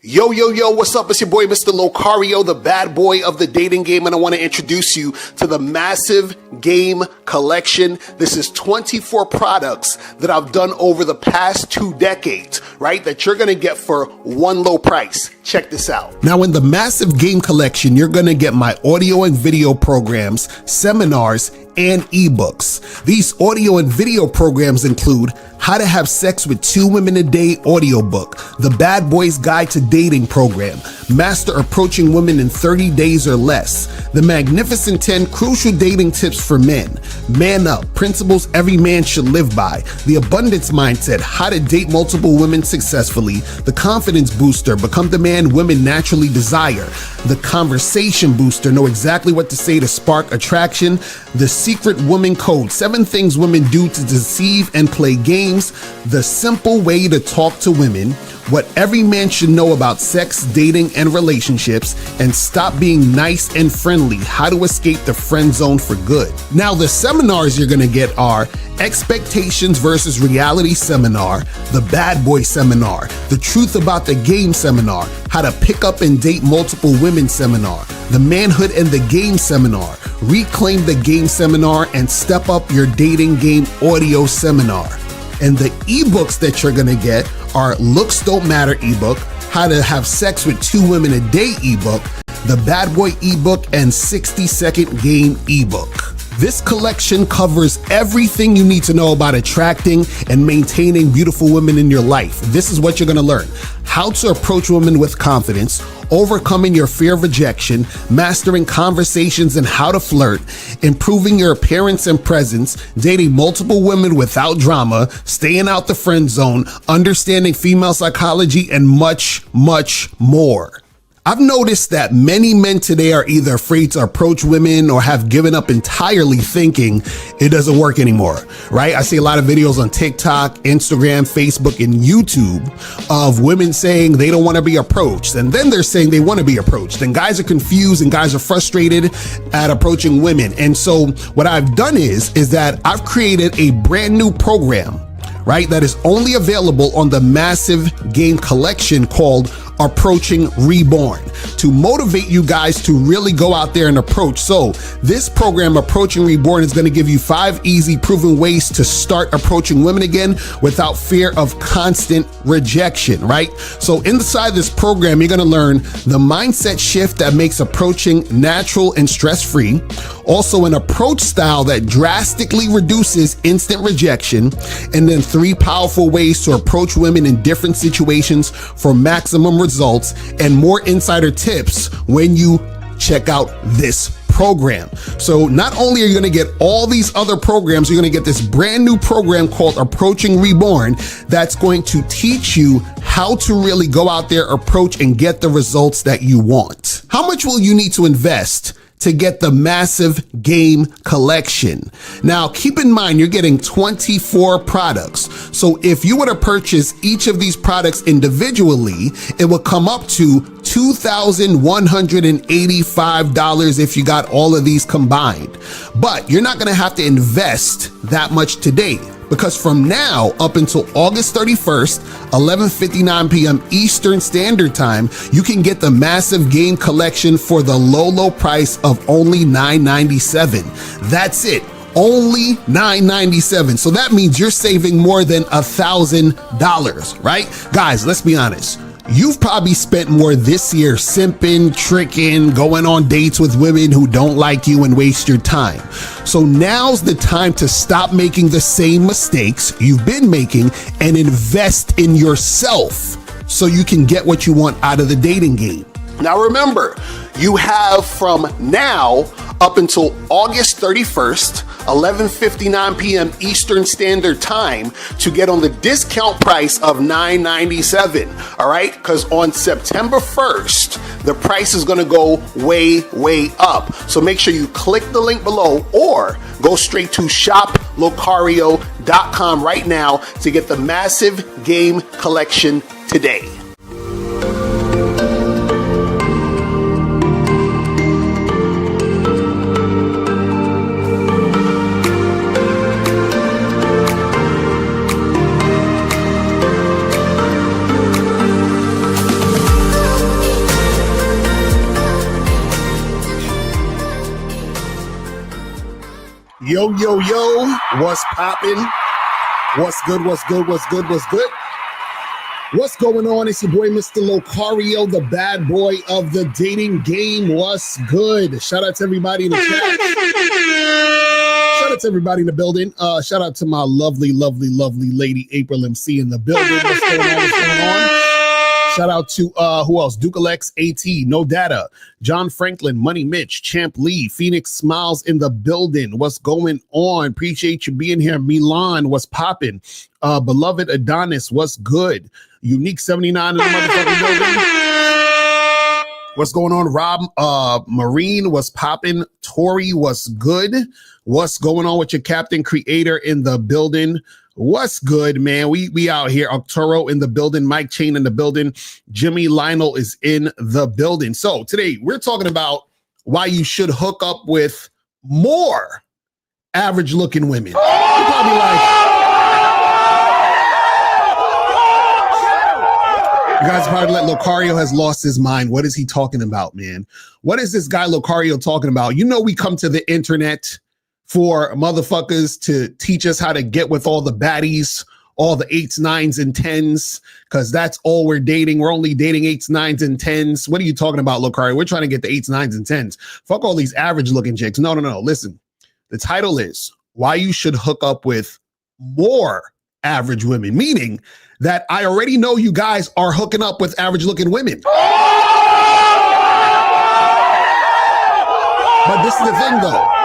Yo, yo, yo, what's up? It's your boy, Mr. Locario, the bad boy of the dating game, and I want to introduce you to the massive game collection. This is 24 products that I've done over the past 2 decades, right? That you're going to get for one low price. Check this out. Now, in the massive game collection, you're going to get my audio and video programs, seminars, and ebooks. These audio and video programs include How to Have Sex with 2 Women a Day audiobook, The Bad Boys Guide to Dating program, Master Approaching Women in 30 Days or Less, The Magnificent 10 Crucial Dating Tips for Men, Man Up, Principles Every Man Should Live By, The Abundance Mindset, How to Date Multiple Women Successfully, The Confidence Booster, Become the Man Women Naturally Desire, The Conversation Booster, Know Exactly What to Say to Spark Attraction, The Secret Woman Code, 7 Things Women Do to Deceive and Play Games, The Simple Way to Talk to Women, What Every Man Should Know About Sex, Dating, and Relationships, and Stop Being Nice and Friendly, How to Escape the Friend Zone for Good. Now, the seminars you're gonna get are Expectations versus Reality Seminar, The Bad Boy Seminar, The Truth About the Game Seminar, How to Pick Up and Date Multiple Women Seminar, The Manhood and the Game Seminar, Reclaim the Game Seminar, and Step Up Your Dating Game Audio Seminar. And the ebooks that you're gonna get are Looks Don't Matter ebook, How to Have Sex with 2 Women a Day ebook, The Bad Boy ebook, and 60-Second Game ebook. This collection covers everything you need to know about attracting and maintaining beautiful women in your life. This is what you're gonna learn: how to approach women with confidence, overcoming your fear of rejection, mastering conversations and how to flirt, improving your appearance and presence, dating multiple women without drama, staying out the friend zone, understanding female psychology, and much, much more. I've noticed that many men today are either afraid to approach women or have given up entirely, thinking it doesn't work anymore, right? I see a lot of videos on TikTok, Instagram, Facebook, and YouTube of women saying they don't want to be approached. And then they're saying they want to be approached. And guys are confused and guys are frustrated at approaching women. And so what I've done is that I've created a brand new program, right, that is only available on the massive game collection called Approaching Reborn, to motivate you guys to really go out there and approach. So this program, Approaching Reborn, is going to give you 5 easy, proven ways to start approaching women again without fear of constant rejection, right? So inside this program, you're going to learn the mindset shift that makes approaching natural and stress-free, also an approach style that drastically reduces instant rejection, and then 3 powerful ways to approach women in different situations for maximum results, and more insider tips when you check out this program. So not only are you going to get all these other programs, you're going to get this brand new program called Approaching Reborn that's going to teach you how to really go out there, approach, and get the results that you want. How much will you need to invest to get the massive game collection? Now, keep in mind, you're getting 24 products. So if you were to purchase each of these products individually, it would come up to $2,185 if you got all of these combined. But you're not gonna have to invest that much today, because from now up until August 31st, 11:59 p.m. Eastern Standard Time, you can get the massive game collection for the low price of only $997. That's it. Only $997. So that means you're saving more than $1,000, right? Guys, let's be honest. You've probably spent more this year simping, tricking, going on dates with women who don't like you and waste your time. So now's the time to stop making the same mistakes you've been making and invest in yourself so you can get what you want out of the dating game. Now remember, you have from now up until August 31st, 11:59 p.m. Eastern Standard Time to get on the discount price of $997, all right? Because on September 1st, the price is gonna go way up. So make sure you click the link below or go straight to shoplocario.com right now to get the massive game collection today. Yo, yo, yo, what's poppin'? What's good, what's good, what's good, what's good? What's going on? It's your boy, Mr. Locario, the bad boy of the dating game. What's good? Shout out to everybody in the chat. Shout out to everybody in the building. Shout out to my lovely, lovely, lovely lady, April MC in the building. What's going on? What's going on? Shout out to, who else? Dukalex AT, No Data, John Franklin, Money Mitch, Champ Lee, Phoenix Smiles in the building. What's going on? Appreciate you being here. Milan, what's popping? Beloved Adonis, what's good? Unique 79 in the motherfucking building. What's going on? Rob, Marine, what's popping? Tori, what's good? What's going on with your Captain Creator in the building? What's good, man? We out here. Arturo in the building. Mike Chain in the building. Jimmy Lionel is in the building. So today we're talking about why you should hook up with more average looking women. You're probably like, you guys probably like, Locario has lost his mind. What is he talking about, man? What is this guy Locario talking about? You know, we come to the internet for motherfuckers to teach us how to get with all the baddies, all the 8s, 9s, and 10s, because that's all we're dating. We're only dating 8s, 9s, and 10s. What are you talking about, Locario? We're trying to get the 8s, 9s, and 10s. Fuck all these average looking chicks. No. Listen, the title is why you should hook up with more average women, meaning that I already know you guys are hooking up with average looking women. But this is the thing, though.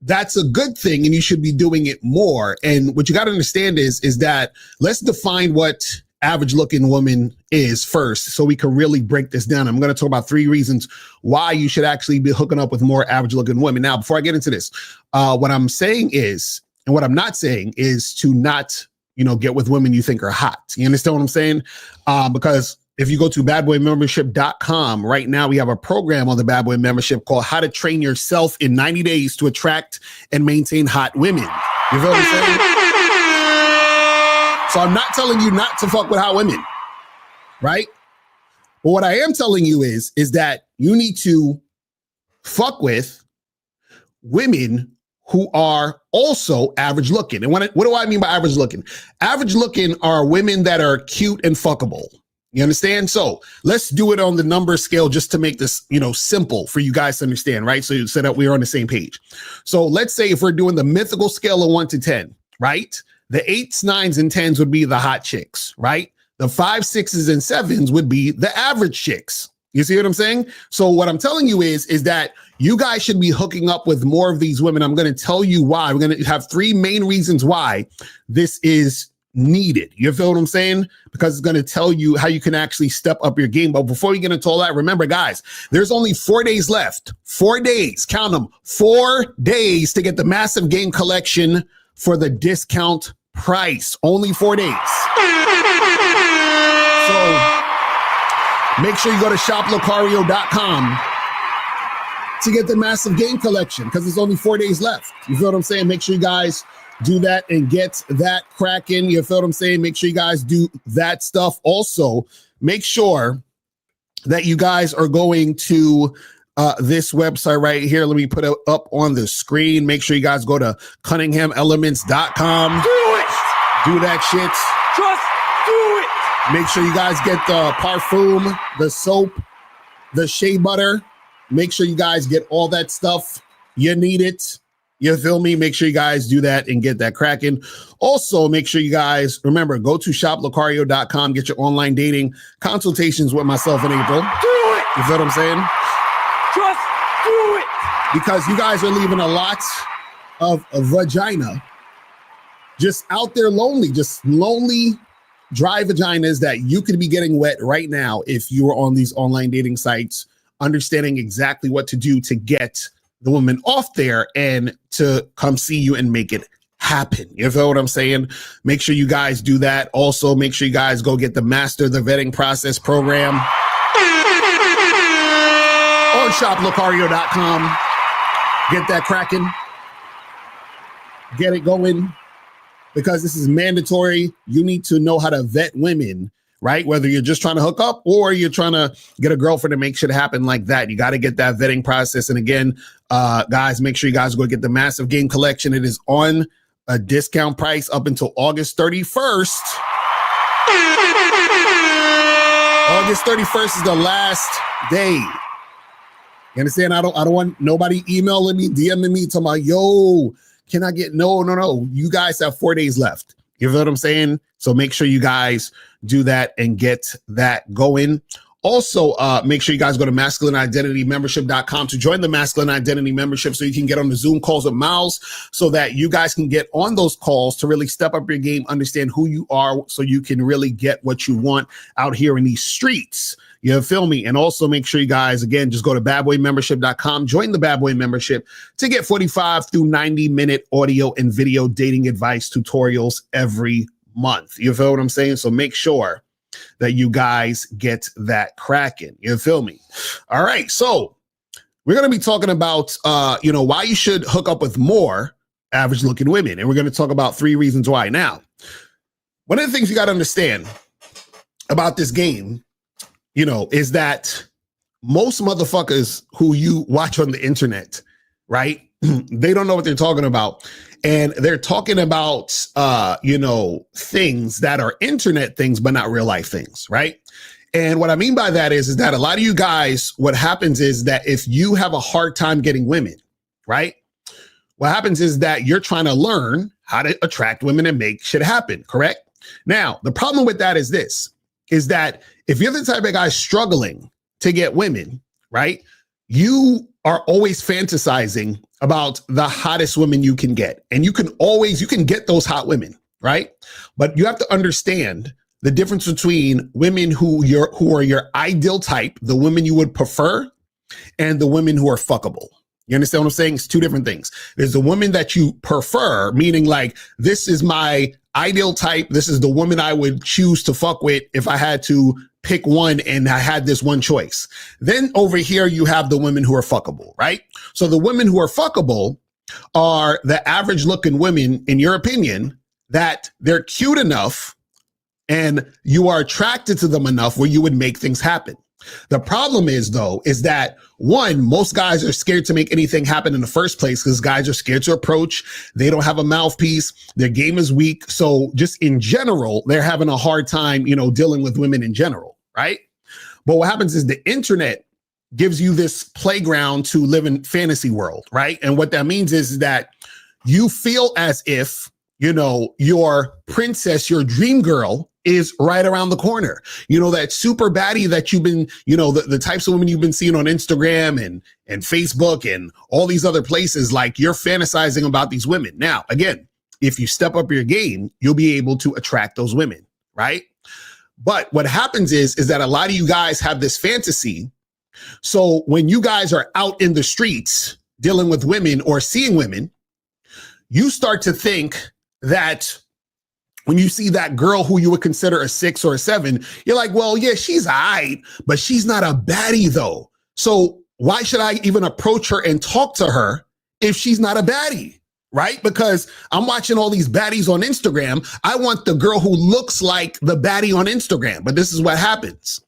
That's a good thing, and you should be doing it more. And what you got to understand is that let's define what average looking woman is first, so we can really break this down. I'm going to talk about 3 reasons why you should actually be hooking up with more average looking women. Now, before I get into this, what I'm saying is, and what I'm not saying is to not, get with women you think are hot. You understand what I'm saying? Because if you go to badboymembership.com right now, we have a program on the Bad Boy membership called How to Train Yourself in 90 Days to Attract and Maintain Hot Women. You feel what I'm saying? So I'm not telling you not to fuck with hot women, right? But what I am telling you is that you need to fuck with women who are also average looking. And what do I mean by average looking? Average looking are women that are cute and fuckable. You understand? So let's do it on the number scale just to make this, simple for you guys to understand, right? So that we're on the same page. So let's say if we're doing the mythical scale of 1 to 10, right? The 8s, 9s, and 10s would be the hot chicks, right? The 5s, 6s, and 7s would be the average chicks. You see what I'm saying? So what I'm telling you is that you guys should be hooking up with more of these women. I'm going to tell you why. We're going to have 3 main reasons why this is needed. You feel what I'm saying? Because it's going to tell you how you can actually step up your game. But before we get into all that, remember, guys, there's only 4 days left. 4 days, count them, 4 days to get the massive game collection for the discount price. Only 4 days. So make sure you go to shoplocario.com to get the massive game collection because there's only 4 days left. You feel what I'm saying? Make sure you guys do that and get that cracking. You feel what I'm saying? Make sure you guys do that stuff. Also, make sure that you guys are going to this website right here. Let me put it up on the screen. Make sure you guys go to CunninghamElements.com. Do it. Do that shit. Just do it. Make sure you guys get the parfum, the soap, the shea butter. Make sure you guys get all that stuff. You need it. You feel me? Make sure you guys do that and get that cracking. Also, make sure you guys, remember, go to shoplocario.com, get your online dating consultations with myself in April. Do it. You feel what I'm saying? Just do it. Because you guys are leaving a lot of vagina just out there lonely, just lonely, dry vaginas that you could be getting wet right now if you were on these online dating sites, understanding exactly what to do to get the woman off there and to come see you and make it happen. You feel what I'm saying? Make sure you guys do that. Also, make sure you guys go get the Master the Vetting Process program on shoplocario.com. Get that cracking. Get it going because this is mandatory. You need to know how to vet women right? Whether you're just trying to hook up or you're trying to get a girlfriend to make shit happen like that. You got to get that vetting process. And again, guys, make sure you guys go get the Massive Game Collection. It is on a discount price up until August 31st. August 31st is the last day. You understand? I don't want nobody emailing me, DMing me, talking about, yo, can I get, no. You guys have 4 days left. You know what I'm saying? So make sure you guys do that and get that going. Also, make sure you guys go to masculineidentitymembership.com to join the Masculine Identity Membership so you can get on the Zoom calls with Miles so that you guys can get on those calls to really step up your game, understand who you are so you can really get what you want out here in these streets. You feel me? And also make sure you guys, again, just go to badboymembership.com, join the Bad Boy Membership to get 45 through 90-minute audio and video dating advice tutorials every month. You feel what I'm saying? So make sure that you guys get that cracking. You feel me? All right. So we're going to be talking about, why you should hook up with more average looking women. And we're going to talk about 3 reasons why. Now, one of the things you got to understand about this game, is that most motherfuckers who you watch on the internet, right? They don't know what they're talking about. And they're talking about, things that are internet things, but not real life things, right? And what I mean by that is that a lot of you guys, what happens is that if you have a hard time getting women, right? What happens is that you're trying to learn how to attract women and make shit happen, correct? Now, the problem with that is this, is that if you're the type of guy struggling to get women, right? You are always fantasizing about the hottest women you can get. And you can get those hot women, right? But you have to understand the difference between women who are your ideal type, the women you would prefer, and the women who are fuckable. You understand what I'm saying? It's 2 different things. There's the woman that you prefer, meaning like, this is my ideal type. This is the woman I would choose to fuck with if I had to pick one and I had this one choice. Then over here, you have the women who are fuckable, right? So the women who are fuckable are the average looking women, in your opinion, that they're cute enough and you are attracted to them enough where you would make things happen. The problem is, though, is that one, most guys are scared to make anything happen in the first place because guys are scared to approach. They don't have a mouthpiece. Their game is weak. So just in general, they're having a hard time, dealing with women in general, right? But what happens is the internet gives you this playground to live in fantasy world, right? And what that means is that you feel as if, your princess, your dream girl is right around the corner. That super baddie that you've been, the types of women you've been seeing on Instagram and Facebook and all these other places, like you're fantasizing about these women. Now, again, if you step up your game, you'll be able to attract those women, right? But what happens is that a lot of you guys have this fantasy. So when you guys are out in the streets dealing with women or seeing women, you start to think that when you see that girl who you would consider a 6 or a 7, you're like, well, yeah, she's all right, but she's not a baddie though. So why should I even approach her and talk to her if she's not a baddie, right? Because I'm watching all these baddies on Instagram. I want the girl who looks like the baddie on Instagram. But this is what happens.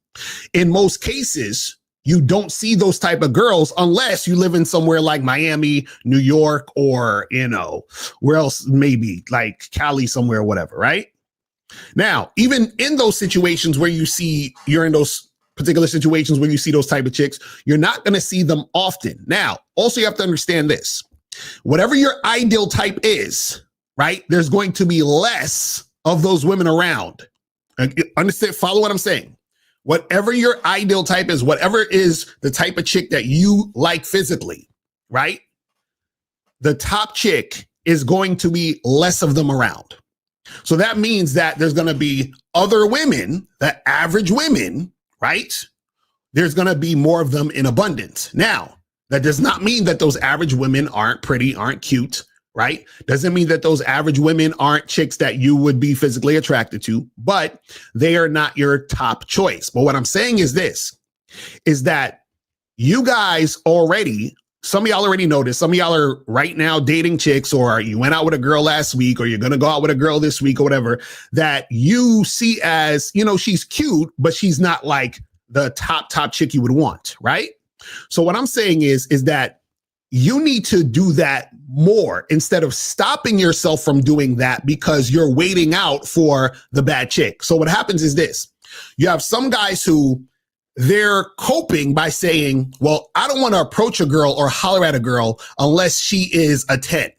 In most cases, you don't see those type of girls unless you live in somewhere like Miami, New York, or, where else, maybe like Cali somewhere, whatever, right? Now, even in those situations where you're in those particular situations where you see those type of chicks, you're not going to see them often. Now, also you have to understand this. Whatever your ideal type is, right? There's going to be less of those women around. Understand? Follow what I'm saying. Whatever your ideal type is, whatever is the type of chick that you like physically, right? The top chick is going to be less of them around. So that means that there's going to be other women, the average women, right? There's going to be more of them in abundance. Now, that does not mean that those average women aren't pretty, aren't cute, right? Doesn't mean that those average women aren't chicks that you would be physically attracted to, but they are not your top choice. But what I'm saying is this, is that you guys already some of y'all already know this. Some of y'all are right now dating chicks, or you went out with a girl last week, or you're going to go out with a girl this week or whatever, that you see as, she's cute, but she's not like the top chick you would want, right? So what I'm saying is that you need to do that more instead of stopping yourself from doing that because you're waiting out for the bad chick. So what happens is this. You have some guys who they're coping by saying, well, I don't want to approach a girl or holler at a girl unless she is a 10.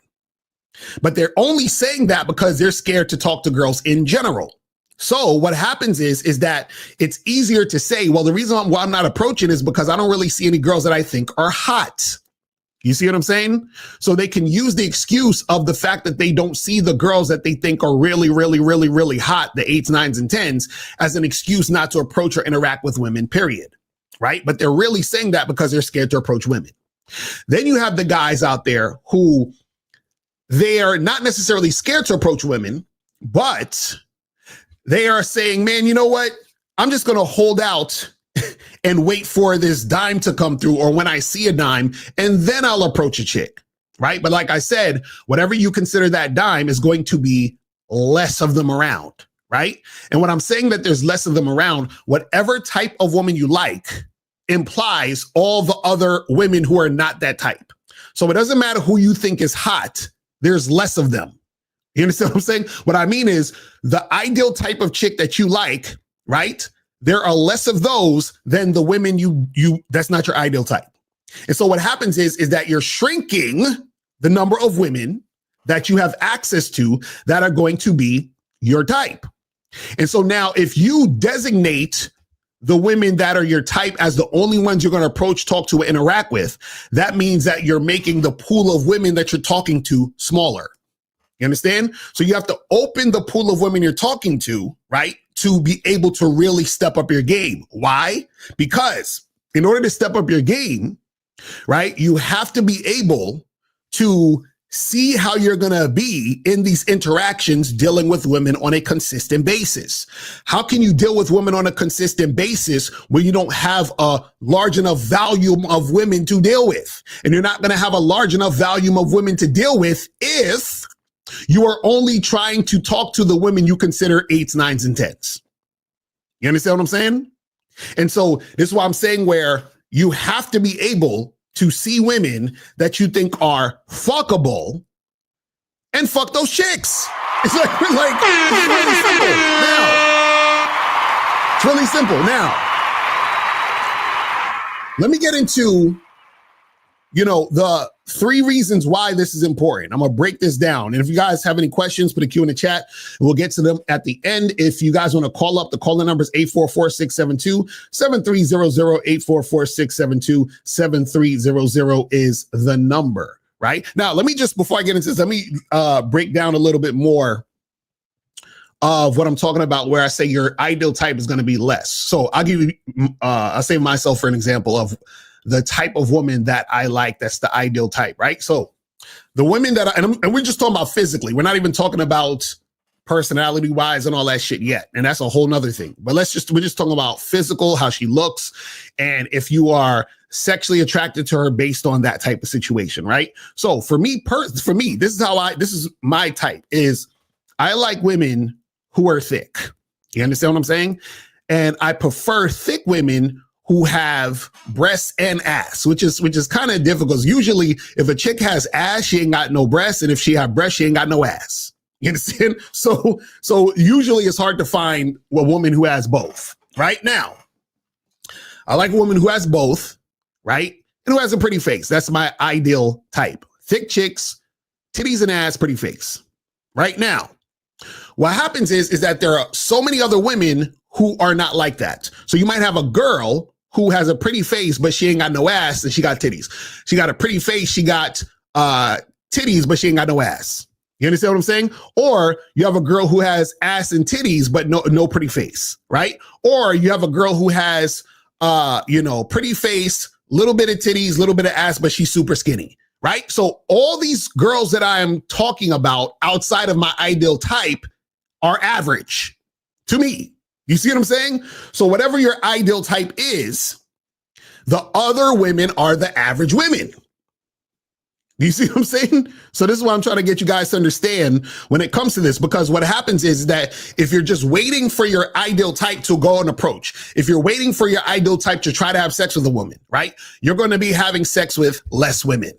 But they're only saying that because they're scared to talk to girls in general. So what happens is that it's easier to say, well, the reason why I'm not approaching is because I don't really see any girls that I think are hot. You see what I'm saying? So they can use the excuse of the fact that they don't see the girls that they think are really, really, really, really hot, the 8s, 9s, and 10s, as an excuse not to approach or interact with women, period. Right? But they're really saying that because they're scared to approach women. Then you have the guys out there who they are not necessarily scared to approach women, but they are saying, man, you know what? I'm just going to hold out and wait for this dime to come through, or when I see a dime, and then I'll approach a chick, right? But like I said, whatever you consider that dime is going to be less of them around, right? And when I'm saying that there's less of them around, whatever type of woman you like implies all the other women who are not that type. So it doesn't matter who you think is hot, there's less of them. You understand what I'm saying? What I mean is the ideal type of chick that you like, right? There are less of those than the women you that's not your ideal type. And so what happens is that you're shrinking the number of women that you have access to that are going to be your type. And so now if you designate the women that are your type as the only ones you're going to approach, talk to, interact with, that means that you're making the pool of women that you're talking to smaller. You understand? So you have to open the pool of women you're talking to, right? To be able to really step up your game. Why? Because in order to step up your game, right, you have to be able to see how you're going to be in these interactions dealing with women on a consistent basis. How can you deal with women on a consistent basis when you don't have a large enough volume of women to deal with? And you're not going to have a large enough volume of women to deal with if you are only trying to talk to the women you consider 8s, 9s, and 10s. You understand what I'm saying? And so this is why I'm saying where you have to be able to see women that you think are fuckable and fuck those chicks. It's like it's really simple now. It's really simple. Now, let me get into, the 3 reasons why this is important. I'm going to break this down. And if you guys have any questions, put a Q in the chat. And we'll get to them at the end. If you guys want to call up, the call-in number is 844-672-7300, 844-672-7300 is the number, right? Now, let me just, before I get into this, let me break down a little bit more of what I'm talking about, where I say your ideal type is going to be less. So I'll give you, I'll say myself for an example of the type of woman that I like. That's the ideal type, right? So the women that and we're just talking about physically. We're not even talking about personality wise and all that shit yet. And that's a whole nother thing. But we're just talking about physical, how she looks. And if you are sexually attracted to her based on that type of situation, right? So for me, this is my type is I like women who are thick. You understand what I'm saying? And I prefer thick women who have breasts and ass, which is kind of difficult. Usually if a chick has ass, she ain't got no breasts. And if she have breasts, she ain't got no ass. You understand? So usually it's hard to find a woman who has both. Right now, I like a woman who has both, right? And who has a pretty face. That's my ideal type. Thick chicks, titties and ass, pretty face. Right now, what happens is that there are so many other women who are not like that. So you might have a girl who has a pretty face, but she ain't got no ass and she got titties. She got a pretty face, she got titties, but she ain't got no ass. You understand what I'm saying? Or you have a girl who has ass and titties, but no pretty face, right? Or you have a girl who has, pretty face, little bit of titties, little bit of ass, but she's super skinny, right? So all these girls that I am talking about outside of my ideal type are average to me. You see what I'm saying? So whatever your ideal type is, the other women are the average women. Do you see what I'm saying? So this is what I'm trying to get you guys to understand when it comes to this, because what happens is that if you're just waiting for your ideal type to go and approach, if you're waiting for your ideal type to try to have sex with a woman, right? You're going to be having sex with less women,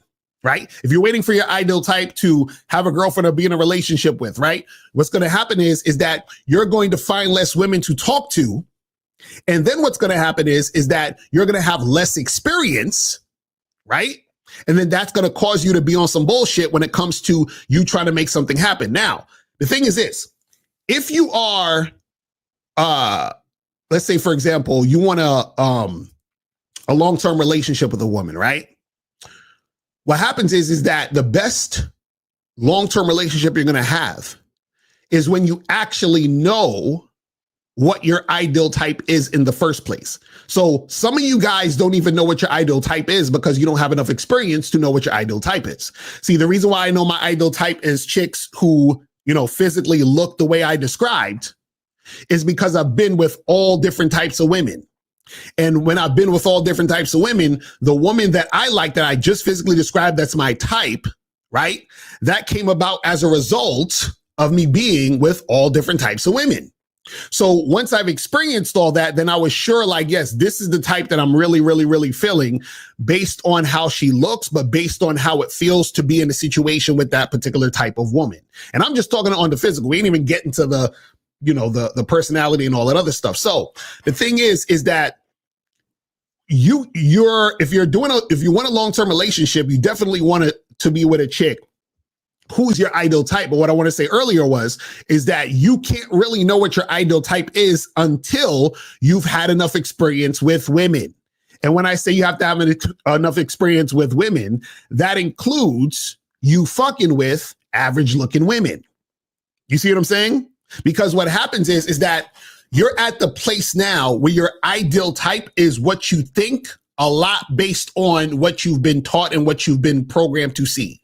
right? If you're waiting for your ideal type to have a girlfriend or be in a relationship with, right? What's going to happen is that you're going to find less women to talk to. And then what's going to happen is that you're going to have less experience, right? And then that's going to cause you to be on some bullshit when it comes to you trying to make something happen. Now, the thing is this, if you are, let's say, for example, you want a long-term relationship with a woman, right? What happens is that the best long-term relationship you're going to have is when you actually know what your ideal type is in the first place. So some of you guys don't even know what your ideal type is because you don't have enough experience to know what your ideal type is. See, the reason why I know my ideal type is chicks who, physically look the way I described is because I've been with all different types of women. And when I've been with all different types of women, the woman that I like, that I just physically described, that's my type, right? That came about as a result of me being with all different types of women. So once I've experienced all that, then I was sure, like, yes, this is the type that I'm really, really, really feeling based on how she looks, but based on how it feels to be in a situation with that particular type of woman. And I'm just talking on the physical. We ain't even getting to the, the personality and all that other stuff. So the thing is that if you want a long-term relationship, you definitely want it to be with a chick who's your ideal type. But what I want to say earlier is that you can't really know what your ideal type is until you've had enough experience with women. And when I say you have to have enough experience with women, that includes you fucking with average looking women. You see what I'm saying? Because what happens is that you're at the place now where your ideal type is what you think a lot based on what you've been taught and what you've been programmed to see.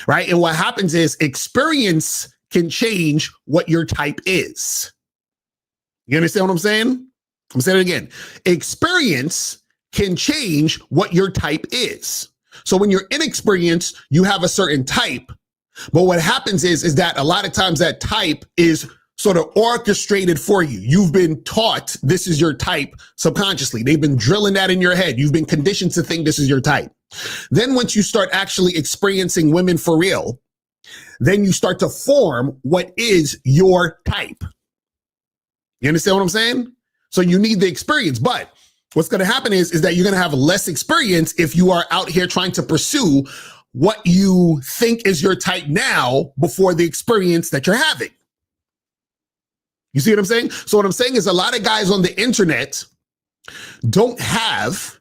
Right. And what happens is experience can change what your type is. You understand what I'm saying? I'm saying it again. Experience can change what your type is. So when you're inexperienced, you have a certain type. But what happens is that a lot of times that type is sort of orchestrated for you. You've been taught this is your type subconsciously. They've been drilling that in your head. You've been conditioned to think this is your type. Then once you start actually experiencing women for real, then you start to form what is your type. You understand what I'm saying? So you need the experience, but what's going to happen is that you're going to have less experience if you are out here trying to pursue what you think is your type now before the experience that you're having. You see what I'm saying? So what I'm saying is a lot of guys on the internet don't have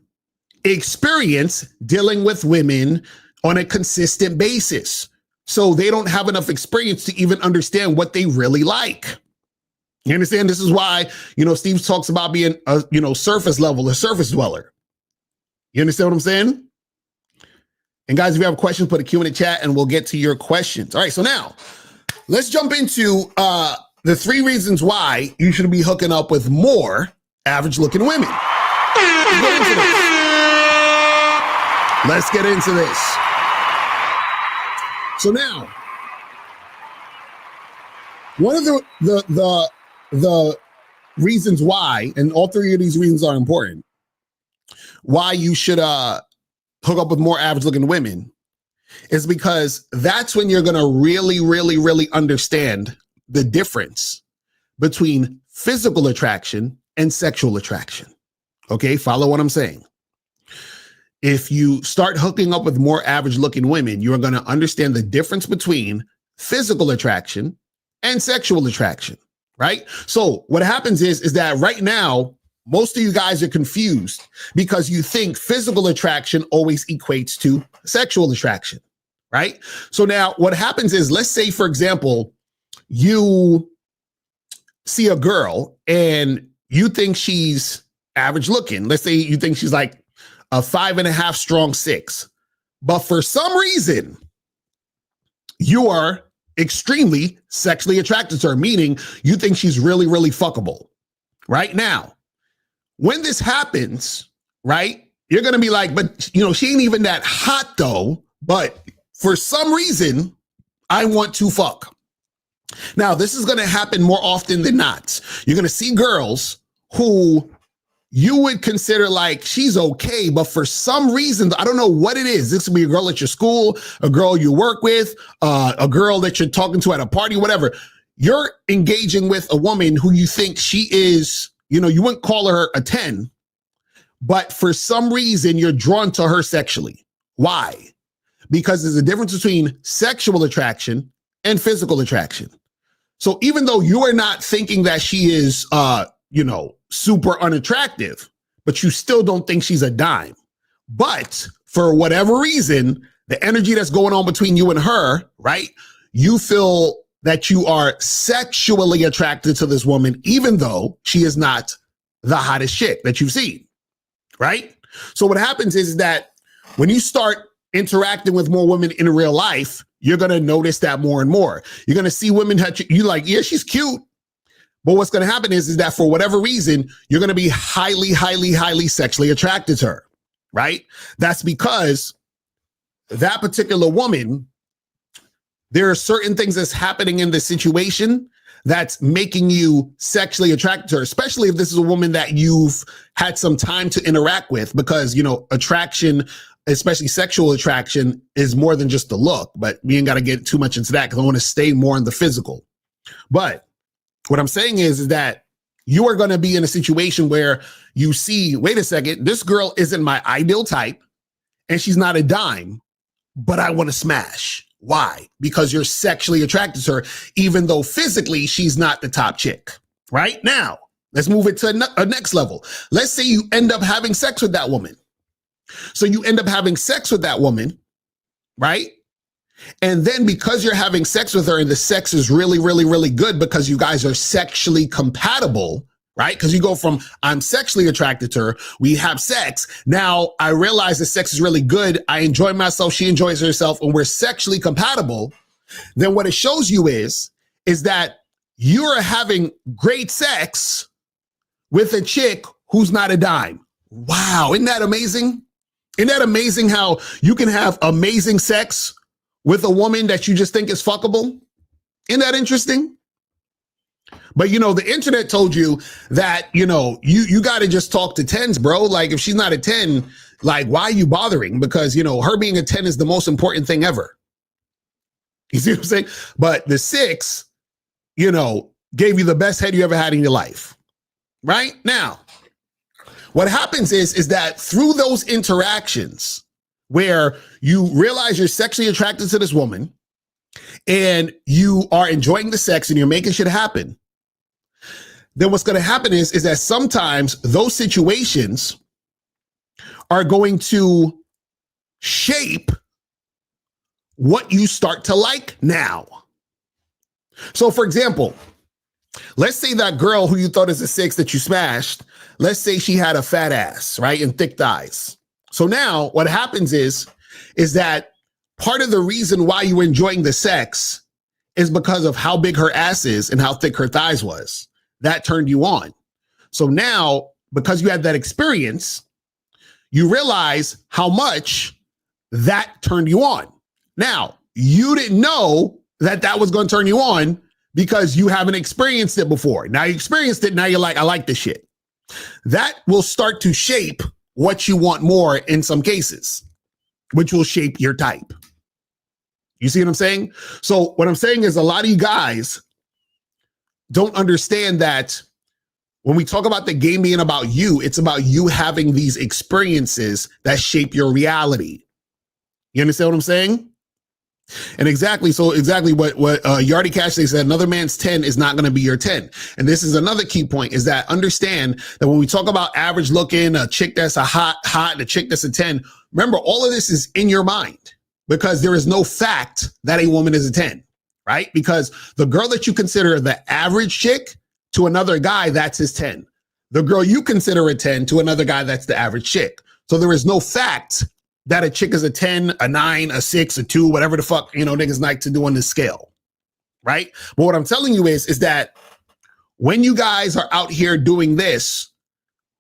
experience dealing with women on a consistent basis. So they don't have enough experience to even understand what they really like. You understand? This is why, Steve talks about being a, surface level, a surface dweller. You understand what I'm saying? And guys, if you have questions, put a Q in the chat and we'll get to your questions. All right. So now let's jump into, the 3 reasons why you should be hooking up with more average looking women. Let's get into this. So now, one of the reasons why, and all 3 of these reasons are important, why you should hook up with more average looking women is because that's when you're going to really, really, really understand the difference between physical attraction and sexual attraction. Okay, follow what I'm saying. If you start hooking up with more average looking women, you're going to understand the difference between physical attraction and sexual attraction, right? So what happens is that right now, most of you guys are confused because you think physical attraction always equates to sexual attraction, right? So now what happens is, let's say, for example, you see a girl and you think she's average looking. Let's say you think she's like a 5.5 strong 6, but for some reason you are extremely sexually attracted to her, meaning you think she's really, really fuckable. Right now, when this happens, right, you're going to be like, but she ain't even that hot though, but for some reason, I want to fuck. Now, this is going to happen more often than not. You're going to see girls who you would consider like she's okay, but for some reason, I don't know what it is. This could be a girl at your school, a girl you work with, a girl that you're talking to at a party, whatever. You're engaging with a woman who you think she is, you wouldn't call her a 10, but for some reason you're drawn to her sexually. Why? Because there's a difference between sexual attraction and physical attraction. So even though you are not thinking that she is, super unattractive, but you still don't think she's a dime. But for whatever reason, the energy that's going on between you and her, right? You feel that you are sexually attracted to this woman, even though she is not the hottest chick that you've seen, right? So what happens is that when you start interacting with more women in real life, you're going to notice that more and more. You're going to see women that you like, yeah, she's cute. But what's going to happen is that for whatever reason, you're going to be highly, highly, highly sexually attracted to her, right? That's because that particular woman, there are certain things that's happening in the situation that's making you sexually attracted to her, especially if this is a woman that you've had some time to interact with, because, attraction, especially sexual attraction, is more than just the look. But we ain't got to get too much into that because I want to stay more in the physical. But what I'm saying is that you are going to be in a situation where you see, wait a second, this girl isn't my ideal type and she's not a dime, but I want to smash. Why? Because you're sexually attracted to her, even though physically she's not the top chick. Right now, let's move it to a next level. Let's say you end up having sex with that woman. So you end up having sex with that woman, right? And then because you're having sex with her and the sex is really, really, really good because you guys are sexually compatible, right? Because you go from I'm sexually attracted to her, we have sex. Now I realize the sex is really good. I enjoy myself. She enjoys herself and we're sexually compatible. Then what it shows you is that you're having great sex with a chick who's not a dime. Wow. Isn't that amazing? Isn't that amazing how you can have amazing sex with a woman that you just think is fuckable? Isn't that interesting? But, the internet told you that, you got to just talk to 10s, bro. Like, if she's not a 10, like, why are you bothering? Because, her being a 10 is the most important thing ever. You see what I'm saying? But the 6, gave you the best head you ever had in your life. Right? Now, what happens is that through those interactions, where you realize you're sexually attracted to this woman and you are enjoying the sex and you're making shit happen, then what's going to happen is that sometimes those situations are going to shape what you start to like now. So for example, let's say that girl who you thought is a 6 that you smashed, let's say she had a fat ass, right? And thick thighs. So now what happens is that part of the reason why you were enjoying the sex is because of how big her ass is and how thick her thighs was. That turned you on. So now, because you had that experience, you realize how much that turned you on. Now, you didn't know that was going to turn you on because you haven't experienced it before. Now you experienced it. Now you're like, I like this shit. That will start to shape what you want more in some cases, which will shape your type. You see what I'm saying? So what I'm saying is a lot of you guys don't understand that when we talk about the game being about you, it's about you having these experiences that shape your reality. You understand what I'm saying? And exactly what Yardy Cash said, another man's 10 is not going to be your 10. And this is another key point, is that understand that when we talk about average looking, a chick that's a hot, and a chick that's a 10, remember all of this is in your mind because there is no fact that a woman is a 10, right? Because the girl that you consider the average chick to another guy, that's his 10. The girl you consider a 10 to another guy, that's the average chick. So there is no fact that a chick is a 10, a 9, a 6, a 2, whatever the fuck, niggas like to do on this scale, right? But what I'm telling you is that when you guys are out here doing this,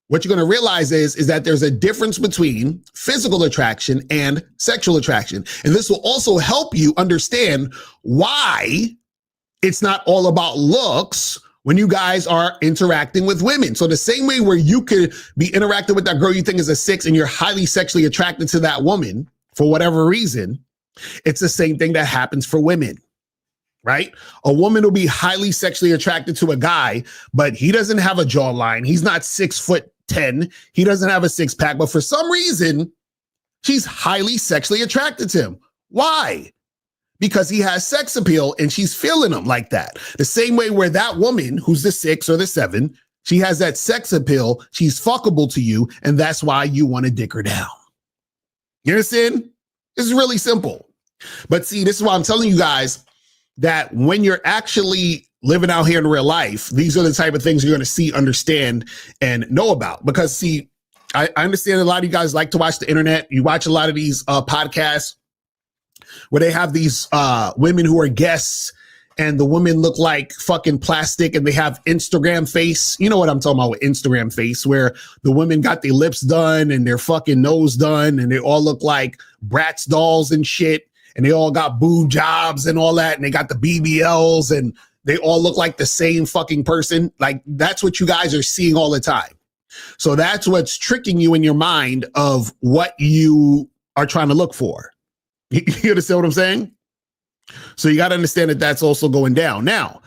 what you're going to realize is that there's a difference between physical attraction and sexual attraction. And this will also help you understand why it's not all about looks when you guys are interacting with women. So the same way where you could be interacting with that girl you think is a 6 and you're highly sexually attracted to that woman for whatever reason, it's the same thing that happens for women, right? A woman will be highly sexually attracted to a guy, but he doesn't have a jawline. He's not 6'10". He doesn't have a 6-pack, but for some reason, she's highly sexually attracted to him. Why? Because he has sex appeal and she's feeling him like that. The same way where that woman who's the 6 or the 7, she has that sex appeal. She's fuckable to you. And that's why you want to dick her down. You understand? It's really simple. But see, this is why I'm telling you guys that when you're actually living out here in real life, these are the type of things you're going to see, understand, and know about. Because see, I understand a lot of you guys like to watch the internet. You watch a lot of these podcasts where they have these women who are guests and the women look like fucking plastic and they have Instagram face. You know what I'm talking about with Instagram face, where the women got their lips done and their fucking nose done and they all look like Bratz dolls and shit. And they all got boob jobs and all that. And they got the BBLs and they all look like the same fucking person. Like that's what you guys are seeing all the time. So that's what's tricking you in your mind of what you are trying to look for. You understand what I'm saying? So you got to understand that that's also going down. Now,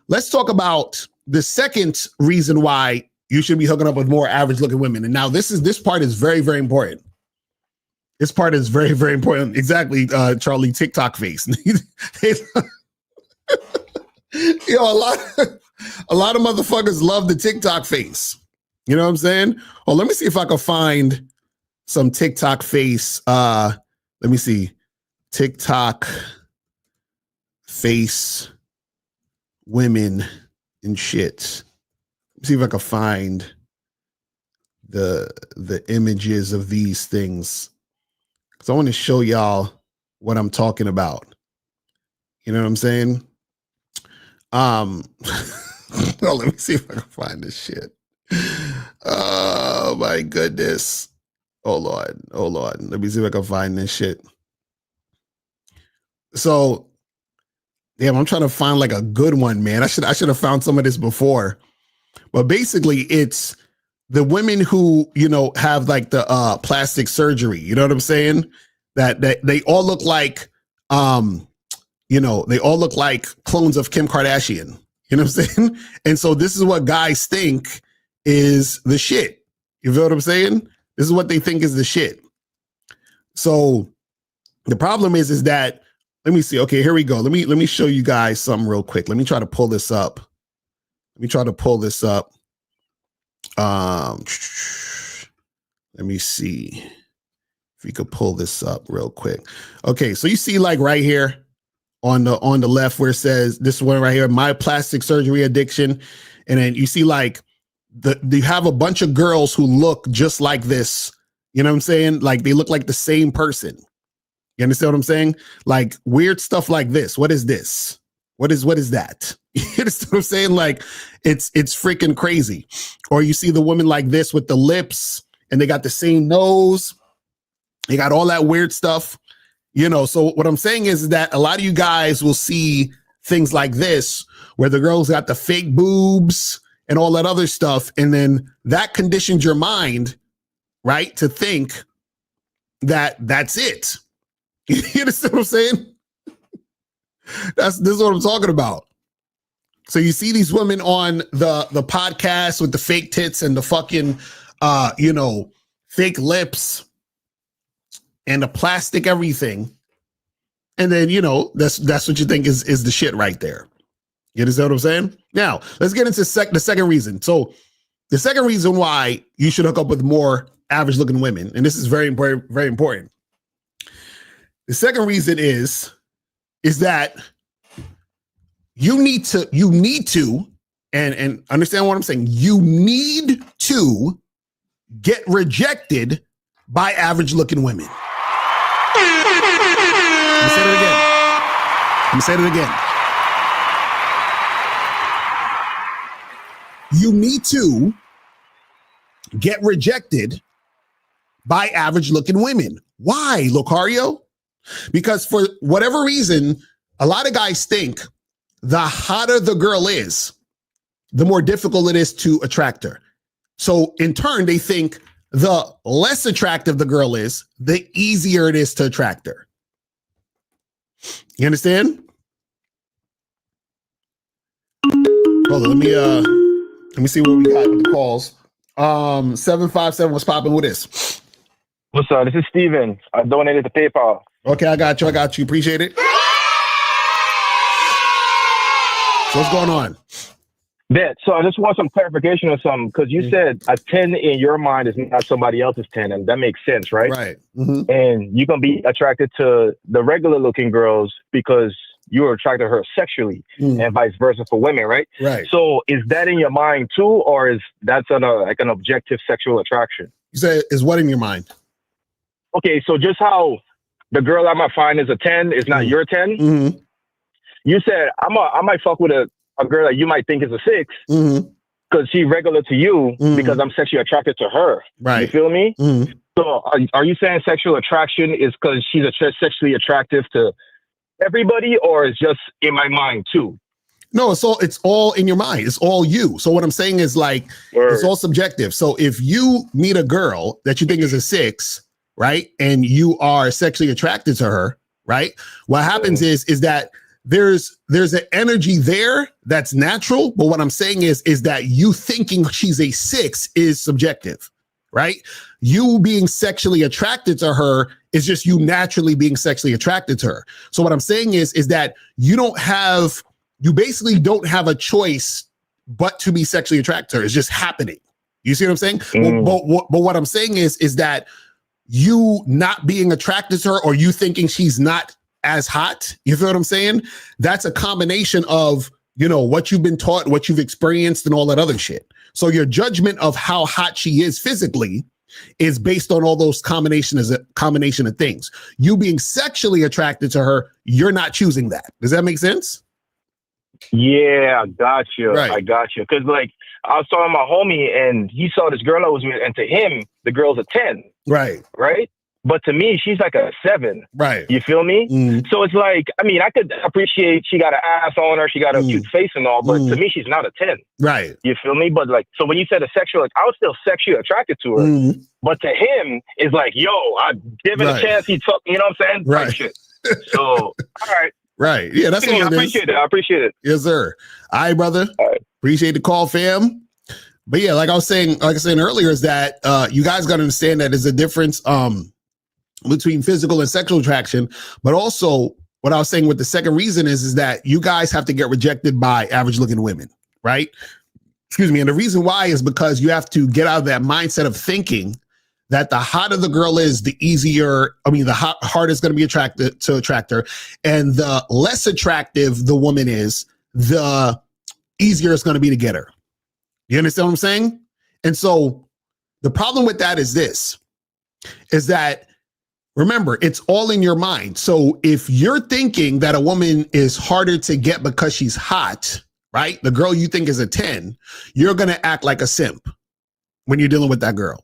let's talk about the second reason why you should be hooking up with more average looking women. And now this part is very, very important. This part is very, very important. Exactly, Charlie, TikTok face. Yo, a lot of motherfuckers love the TikTok face. You know what I'm saying? Oh, let me see if I can find some TikTok face. Let me see. TikTok face women and shit. Let's see if I can find the images of these things. Because I want to show y'all what I'm talking about. You know what I'm saying? Oh, let me see if I can find this shit. Oh my goodness. Oh Lord. Let me see if I can find this shit. So, damn, I'm trying to find like a good one, man. I should have found some of this before. But basically, it's the women who, you know, have like the plastic surgery. You know what I'm saying? That they all look like, you know, they all look like clones of Kim Kardashian. You know what I'm saying? And so this is what guys think is the shit. You feel what I'm saying? This is what they think is the shit. So the problem is that, let me see. Okay, here we go. Let me show you guys something real quick. Let me try to pull this up. Let me see if we could pull this up real quick. Okay, so you see like right here on the left where it says this one right here, my plastic surgery addiction. And then you see like you have a bunch of girls who look just like this. You know what I'm saying? Like they look like the same person. You understand what I'm saying? Like weird stuff like this. What is this? What is that? You understand what I'm saying? Like it's freaking crazy. Or you see the woman like this with the lips and they got the same nose. They got all that weird stuff. You know, so what I'm saying is that a lot of you guys will see things like this where the girls got the fake boobs and all that other stuff. And then that conditions your mind, right, to think that that's it. You understand what I'm saying? This is what I'm talking about. So you see these women on the podcast with the fake tits and the fucking, you know, fake lips and the plastic everything. And then, you know, that's what you think is the shit right there. You understand what I'm saying? Now, let's get into the second reason. So the second reason why you should hook up with more average looking women, and this is very important, very important. The second reason is that you need to, and understand what I'm saying. You need to get rejected by average looking women. Let me say it again. You need to get rejected by average looking women. Why, Locario? Because for whatever reason, a lot of guys think the hotter the girl is, the more difficult it is to attract her. So in turn, they think the less attractive the girl is, the easier it is to attract her. You understand? Hold on, let me see what we got with the calls. 757, what's popping with this? What's up? This is Steven. I donated to PayPal. Okay, I got you. Appreciate it. So what's going on? Bet. So I just want some clarification on something, because you said a 10 in your mind is not somebody else's 10, and that makes sense, right? Right. Mm-hmm. And you can be attracted to the regular looking girls because you were attracted to her sexually, and vice versa for women, right? Right. So is that in your mind too, or is that's like an objective sexual attraction? You say is what in your mind? Okay, so just how the girl I might find is a 10 is not your 10. Mm-hmm. You said I might fuck with a girl that you might think is a 6 because she's regular to you because I'm sexually attracted to her. Right. You feel me? Mm-hmm. So are you saying sexual attraction is because she's sexually attractive to everybody, or is just in my mind too? No, it's all in your mind. It's all you. So what I'm saying is like, it's all subjective. So if you meet a girl that you think is a 6, right, and you are sexually attracted to her, right, what happens is that there's an energy there that's natural, but what I'm saying is that you thinking she's a 6 is subjective, right? You being sexually attracted to her is just you naturally being sexually attracted to her. So what I'm saying is that you basically don't have a choice but to be sexually attracted to her. It's just happening. You see what I'm saying? But what I'm saying is that you not being attracted to her, or you thinking she's not as hot, you feel what I'm saying? That's a combination of, what you've been taught, what you've experienced, and all that other shit. So your judgment of how hot she is physically is based on all those combination of things. You being sexually attracted to her, you're not choosing that. Does that make sense? Yeah, I got you. Right. I got you. Because I was talking to my homie, and he saw this girl I was with, and to him, the girl's a 10. Right. Right? But to me, she's like a 7. Right. You feel me? So it's like, I could appreciate she got an ass on her, she got a cute face and all, but to me, she's not a 10. Right. You feel me? But so when you said a sexual, I was still sexually attracted to her. But to him, it's like, yo, I give it a chance. He took, you know what I'm saying? Right. Shit. So, all right. Right. Yeah, that's all it is. I appreciate it. Yes, sir. All right, brother. All right. Appreciate the call, fam. But yeah, like I was saying earlier, is that you guys got to understand that there's a difference between physical and sexual attraction. But also, what I was saying with the second reason is that you guys have to get rejected by average looking women, right? Excuse me. And the reason why is because you have to get out of that mindset of thinking that the hotter the girl is, the harder it's going to be attracted to attract her. And the less attractive the woman is, the easier it's going to be to get her. You understand what I'm saying? And so the problem with that is that, remember, it's all in your mind. So if you're thinking that a woman is harder to get because she's hot, right? The girl you think is a 10, you're going to act like a simp when you're dealing with that girl.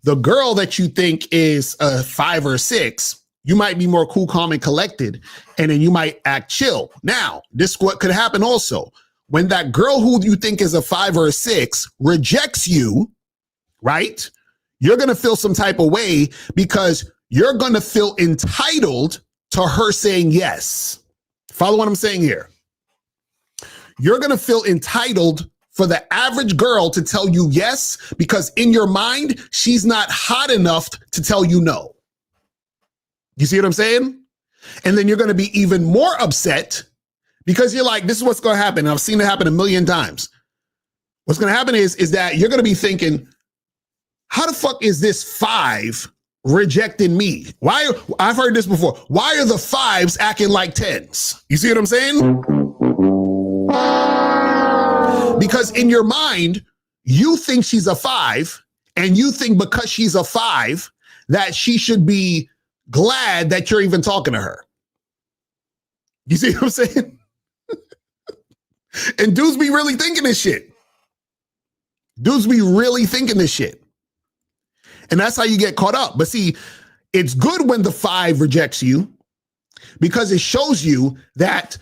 The girl that you think is a 5 or 6, you might be more cool, calm, and collected, and then you might act chill. Now, this what could happen also. When that girl who you think is a 5 or a 6 rejects you, right? You're going to feel some type of way because you're going to feel entitled to her saying yes. Follow what I'm saying here. You're going to feel entitled for the average girl to tell you yes, because in your mind, she's not hot enough to tell you no. You see what I'm saying? And then you're going to be even more upset because you're like, this is what's going to happen. I've seen it happen a million times. What's going to happen is that you're going to be thinking, how the fuck is this 5 rejecting me? Why? I've heard this before. Why are the 5s acting like 10s? You see what I'm saying? Because in your mind, you think she's a 5, and you think because she's a 5 that she should be glad that you're even talking to her. You see what I'm saying? And dudes be really thinking this shit. Dudes be really thinking this shit. And that's how you get caught up. But see, it's good when the 5 rejects you because it shows you that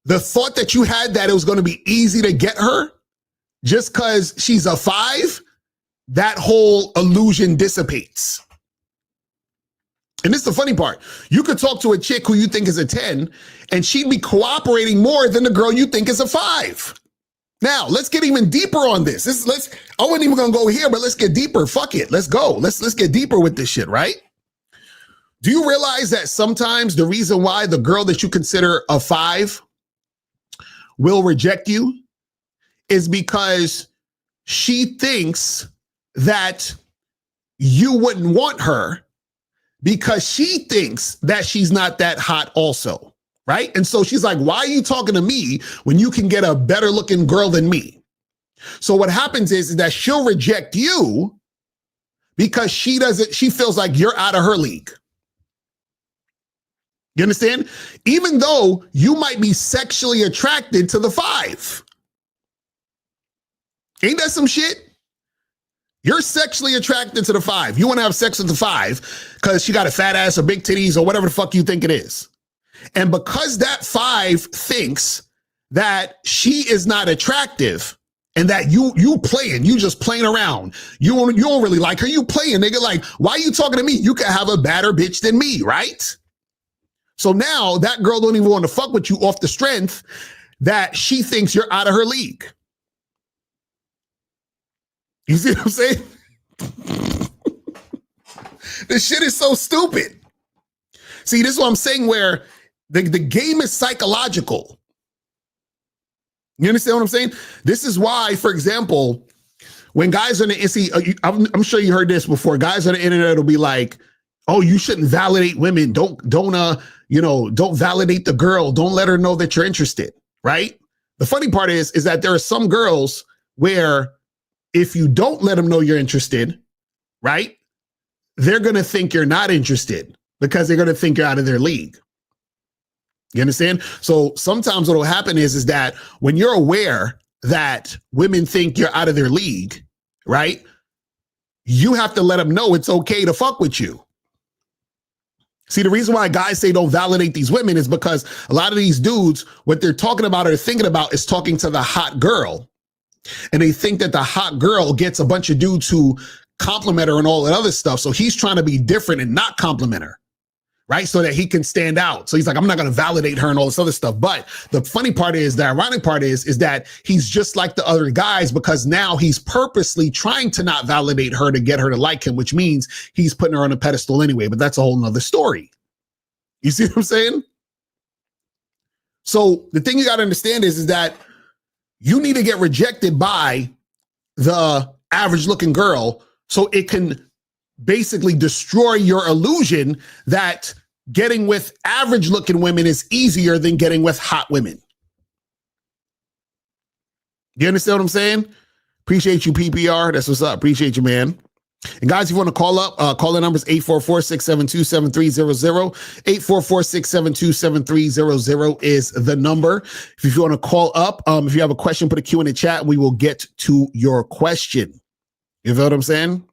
the thought that you had that it was going to be easy to get her just because she's a 5, that whole illusion dissipates. And this is the funny part. You could talk to a chick who you think is a 10 and she'd be cooperating more than the girl you think is a 5. Now, let's get even deeper on this. I wasn't even going to go here, but let's get deeper. Fuck it. Let's go. Let's get deeper with this shit, right? Do you realize that sometimes the reason why the girl that you consider a 5 will reject you is because she thinks that you wouldn't want her because she thinks that she's not that hot also, right? And so she's like, why are you talking to me when you can get a better looking girl than me? So what happens is that she'll reject you because she feels like you're out of her league. You understand? Even though you might be sexually attracted to the 5. Ain't that some shit? You're sexually attracted to the 5. You want to have sex with the 5 because she got a fat ass or big titties or whatever the fuck you think it is. And because that 5 thinks that she is not attractive and that you just playing around. You don't really like her. You playing, nigga. Like, why are you talking to me? You can have a badder bitch than me, right? So now that girl don't even want to fuck with you off the strength that she thinks you're out of her league. You see what I'm saying? This shit is so stupid. See, this is what I'm saying where the game is psychological. You understand what I'm saying? This is why, for example, when guys on the I'm sure you heard this before. Guys on the internet will be like, "Oh, you shouldn't validate women. Don't validate the girl. Don't let her know that you're interested." Right? The funny part is that there are some girls where if you don't let them know you're interested, right, they're going to think you're not interested because they're going to think you're out of their league. You understand? So sometimes what will happen is that when you're aware that women think you're out of their league, right, you have to let them know it's okay to fuck with you. See, the reason why guys say don't validate these women is because a lot of these dudes, what they're talking about or thinking about is talking to the hot girl. And they think that the hot girl gets a bunch of dudes who compliment her and all that other stuff. So he's trying to be different and not compliment her, right? So that he can stand out. So he's like, I'm not going to validate her and all this other stuff. But the funny part is, the ironic part is that he's just like the other guys because now he's purposely trying to not validate her to get her to like him, which means he's putting her on a pedestal anyway. But that's a whole nother story. You see what I'm saying? So the thing you got to understand is that you need to get rejected by the average looking girl so it can basically destroy your illusion that getting with average looking women is easier than getting with hot women. You understand what I'm saying? Appreciate you, PPR. That's what's up. Appreciate you, man. And guys, if you want to call up, call the numbers 844-672-7300. 844-672-7300 is the number. If you want to call up, if you have a question, put a Q in the chat and we will get to your question. You feel what I'm saying?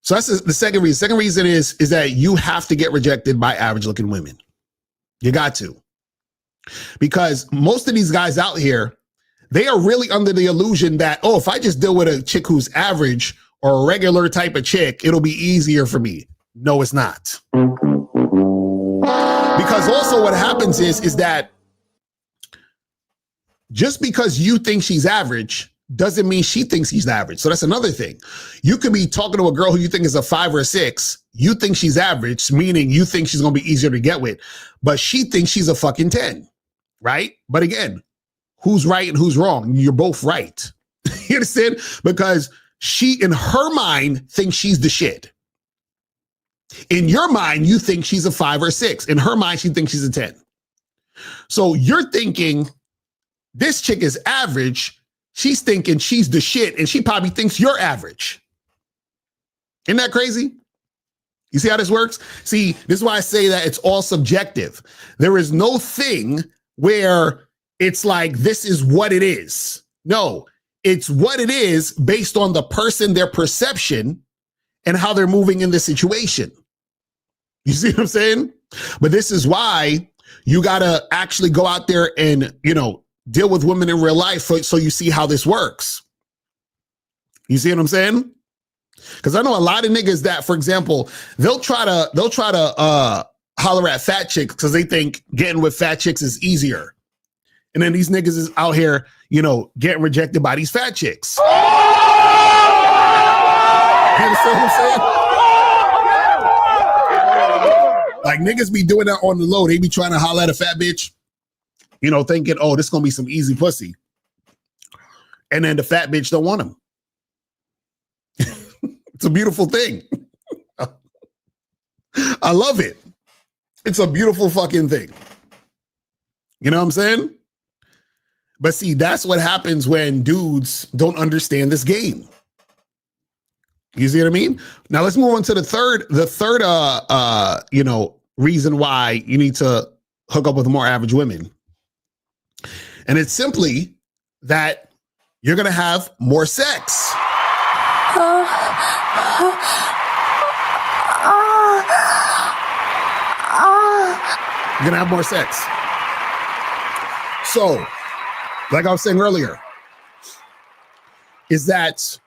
So that's the second reason. Second reason is that you have to get rejected by average looking women. You got to. Because most of these guys out here, they are really under the illusion that, oh, if I just deal with a chick who's average or a regular type of chick, it'll be easier for me. No, it's not. Because also what happens is that just because you think she's average doesn't mean she thinks he's average. So that's another thing. You could be talking to a girl who you think is a 5 or a 6. You think she's average, meaning you think she's going to be easier to get with, but she thinks she's a fucking 10, right? But again, who's right and who's wrong? You're both right. You understand? Because she, in her mind, thinks she's the shit. In your mind, you think she's a 5 or 6. In her mind, she thinks she's a 10. So you're thinking this chick is average. She's thinking she's the shit, and she probably thinks you're average. Isn't that crazy? You see how this works? See, this is why I say that it's all subjective. There is no thing where it's like, this is what it is. No, it's what it is based on the person, their perception, and how they're moving in this situation. You see what I'm saying? But this is why you got to actually go out there and, deal with women in real life so you see how this works. You see what I'm saying? Because I know a lot of niggas that, for example, they'll try to holler at fat chicks because they think getting with fat chicks is easier. And then these niggas is out here, getting rejected by these fat chicks. You understand what I'm saying? Like niggas be doing that on the low. They be trying to holler at a fat bitch, thinking, oh, this is going to be some easy pussy. And then the fat bitch don't want him. It's a beautiful thing. I love it. It's a beautiful fucking thing. You know what I'm saying? But see, that's what happens when dudes don't understand this game. You see what I mean? Now let's move on to the third reason why you need to hook up with more average women. And it's simply that you're going to have more sex. You're going to have more sex. So, like I was saying earlier, is that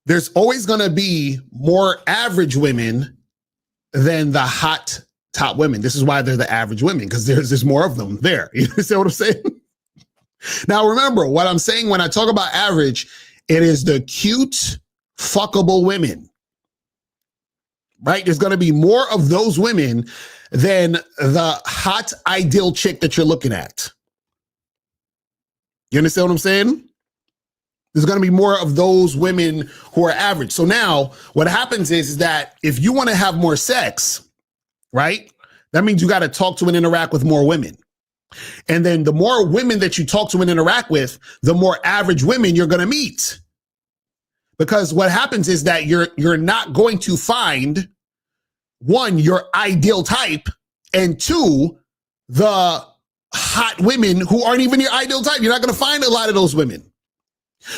there's always going to be more average women than the hot top women. This is why they're the average women, because there's more of them there. You see what I'm saying? Now, remember what I'm saying when I talk about average, it is the cute, fuckable women, right? There's going to be more of those women than the hot, ideal chick that you're looking at. You understand what I'm saying? There's going to be more of those women who are average. So now what happens is that if you want to have more sex, right, that means you got to talk to and interact with more women. And then the more women that you talk to and interact with, the more average women you're going to meet. Because what happens is that you're not going to find, one, your ideal type, and two, the hot women who aren't even your ideal type. You're not going to find a lot of those women.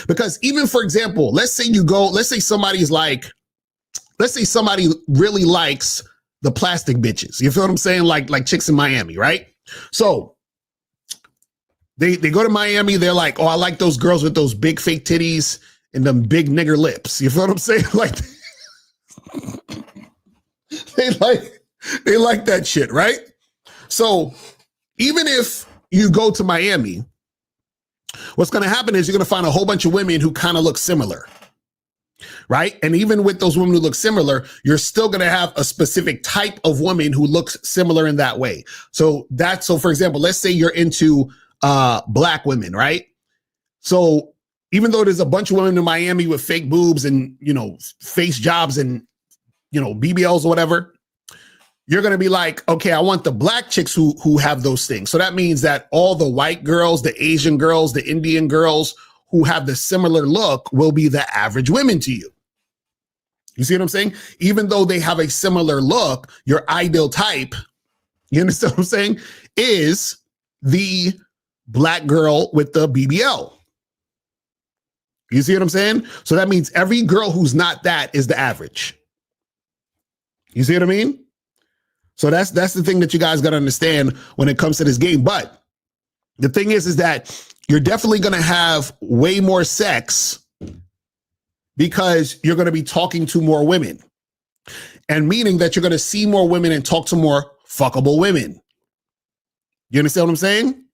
Because even, for example, let's say somebody really likes the plastic bitches. You feel what I'm saying? Like chicks in Miami, right? So they go to Miami. They're like, oh, I like those girls with those big fake titties and them big nigger lips. You feel what I'm saying? Like they like that shit, right? So even if you go to Miami, what's going to happen is you're going to find a whole bunch of women who kind of look similar, right? And even with those women who look similar, you're still going to have a specific type of woman who looks similar in that way. So for example, let's say you're into black women, right? So even though there's a bunch of women in Miami with fake boobs and, face jobs and, BBLs or whatever, you're going to be like, okay, I want the black chicks who have those things. So that means that all the white girls, the Asian girls, the Indian girls who have the similar look will be the average women to you. You see what I'm saying? Even though they have a similar look, your ideal type, you understand what I'm saying, is the black girl with the BBL. You see what I'm saying? So that means every girl who's not that is the average. You see what I mean? So that's the thing that you guys got to understand when it comes to this game. But the thing is that you're definitely going to have way more sex because you're going to be talking to more women, and meaning that you're going to see more women and talk to more fuckable women. You understand what I'm saying?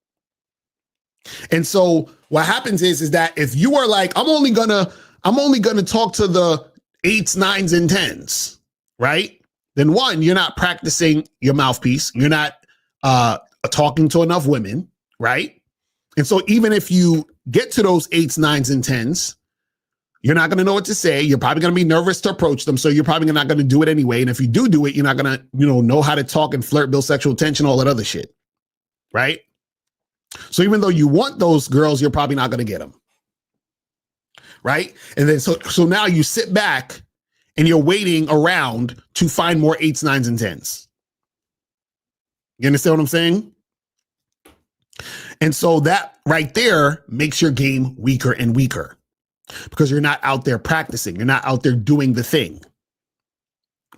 And so what happens is that if you are like, I'm only gonna talk to the 8s, 9s, and 10s, right? Then one, you're not practicing your mouthpiece. You're not talking to enough women, right? And so even if you get to those 8s, 9s, and 10s, you're not going to know what to say. You're probably going to be nervous to approach them. So you're probably not going to do it anyway. And if you do it, you're not going to, know how to talk and flirt, build sexual tension, all that other shit, right? So even though you want those girls, you're probably not going to get them, right? And then so now you sit back and you're waiting around to find more 8s, 9s, and 10s. You understand what I'm saying? And so that right there makes your game weaker and weaker. because you're not out there practicing. You're not out there doing the thing.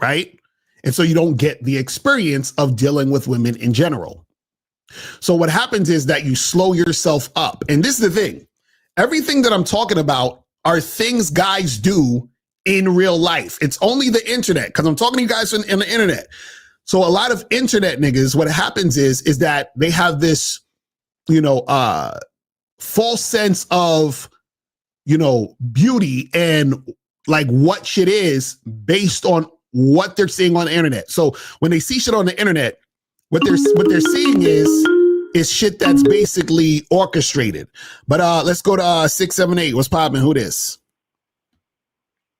Right? And so you don't get the experience of dealing with women in general. So what happens is that you slow yourself up. And this is the thing. Everything that I'm talking about are things guys do in real life. It's only the internet, because I'm talking to you guys in the internet. So a lot of internet niggas, what happens is that they have this, false sense of, beauty and like what shit is based on what they're seeing on the internet. So when they see shit on the internet, what they're seeing is shit that's basically orchestrated. But let's go to 678. What's popping? Who this?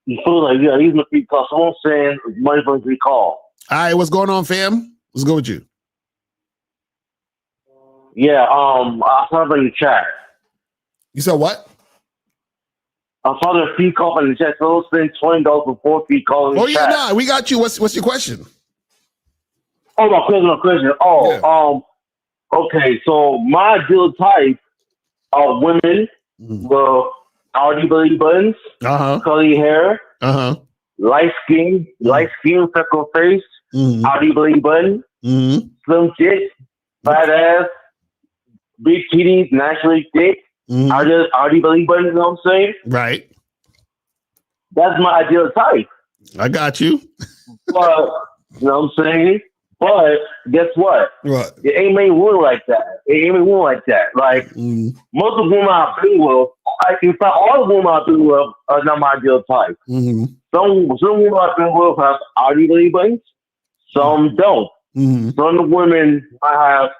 You feel like, yeah, he's a free call. Someone saying money for a free call. All right, what's going on, fam? Let's go with you. Yeah, I saw it in the chat. You said what? I saw the free call in the chat. So spend $20 for 4 free calls in the chat. Yeah, no, we got you. What's your question? Oh, my question. Okay, so my ideal type are women with outy belly buttons, curly hair, light skin, freckle face, outy belly button, slim chick, fat ass, big titties, naturally thick, outy belly button, you know what I'm saying? Right. That's my ideal type. I got you. But, you know what I'm saying? But guess what? What? It ain't many women like that. Like, most of the women I've been with, in fact, all the women I've been with are not my ideal type. Some women I've been with have outy belly buttons. Some don't. Some of the women I have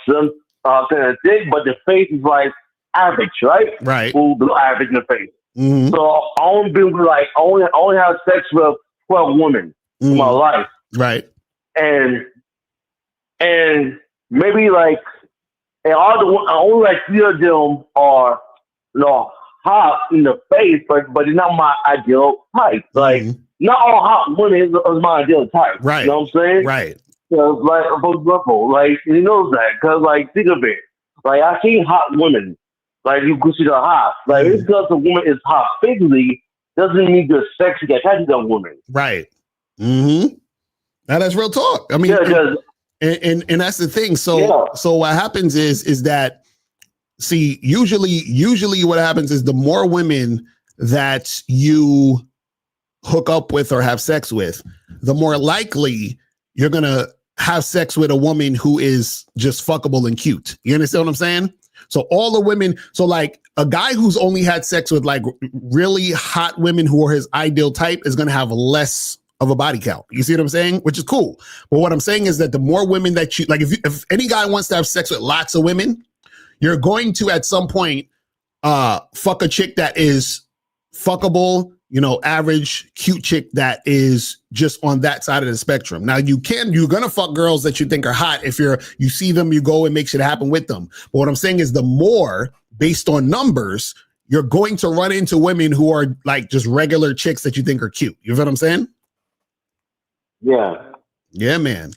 some kind of thick, but the face is like average, right? Right. Below average in the face. So I only been with I only have sex with 12 women in my life. Right. And maybe only 3 of them are hot in the face, but they're not my ideal type. Like not all hot women is my ideal type. Right. You know what I'm saying? Right. Cause for example, he knows that. Cause think of it. I seen hot women. You consider hot. Just because a woman is hot physically doesn't mean you're sexy attracted to a woman. Right. Now that's real talk. I mean, and that's the thing. So what happens is that, see, usually what happens is the more women that you hook up with or have sex with, the more likely you're going to have sex with a woman who is just fuckable and cute. You understand what I'm saying? So all the women, so like a guy who's only had sex with like really hot women who are his ideal type is going to have less of a body count. You see what I'm saying? Which is cool. But what I'm saying is that the more women that you, like if any guy wants to have sex with lots of women, you're going to at some point fuck a chick that is fuckable, average, cute chick that is just on that side of the spectrum. Now you're going to fuck girls that you think are hot. If you see them, you go and make shit happen with them. But what I'm saying is the more based on numbers, you're going to run into women who are like just regular chicks that you think are cute. You know what I'm saying? Yeah. Yeah, man.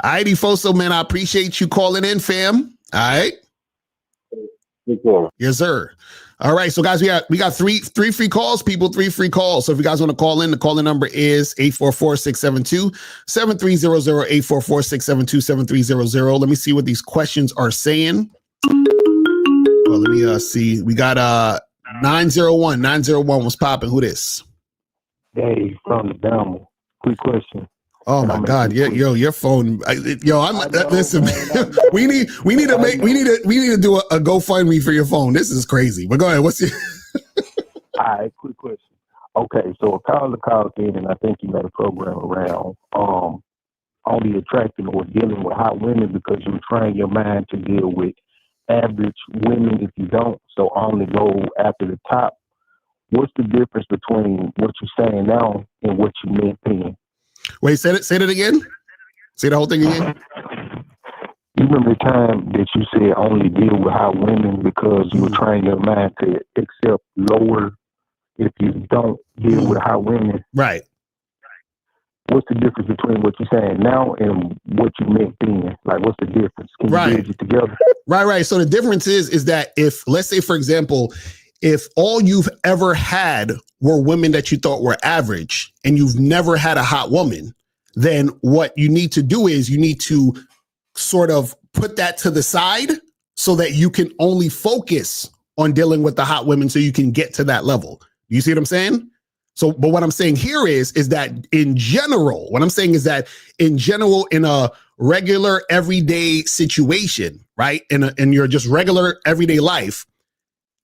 All righty, Foso, man. I appreciate you calling in, fam. All right. Yes, sir. All right. So guys, we got three free calls, people, 3 free calls. So if you guys want to call in, the calling number is 844-672-7300, 844-672-7300. Let me see what these questions are saying. Well, let me see. We got 901. 901 was popping. Who this? Dave from the Bama. Quick question. Oh my God! Your phone. Listen. we need to do a GoFundMe for your phone. This is crazy. But go ahead. What's your? All right. Quick question. Okay, so a caller called in, and I think you made a program around only attracting or dealing with hot women because you train your mind to deal with average women if you don't. So only go after the top. What's the difference between what you're saying now and what you meant then? Wait, say that again. Say the whole thing again. You remember the time that you said only deal with hot women because you were trying your mind to accept lower if you don't deal with hot women? Right. What's the difference between what you're saying now and what you meant then? Like, what's the difference? Can you bridge it together? Right. So the difference is that if, let's say, for example, if all you've ever had were women that you thought were average and you've never had a hot woman, then what you need to do is you need to sort of put that to the side so that you can only focus on dealing with the hot women so you can get to that level. You see what I'm saying? So, but what I'm saying here is that in general, what I'm saying is that in general, in a regular everyday situation, right? In your just regular everyday life,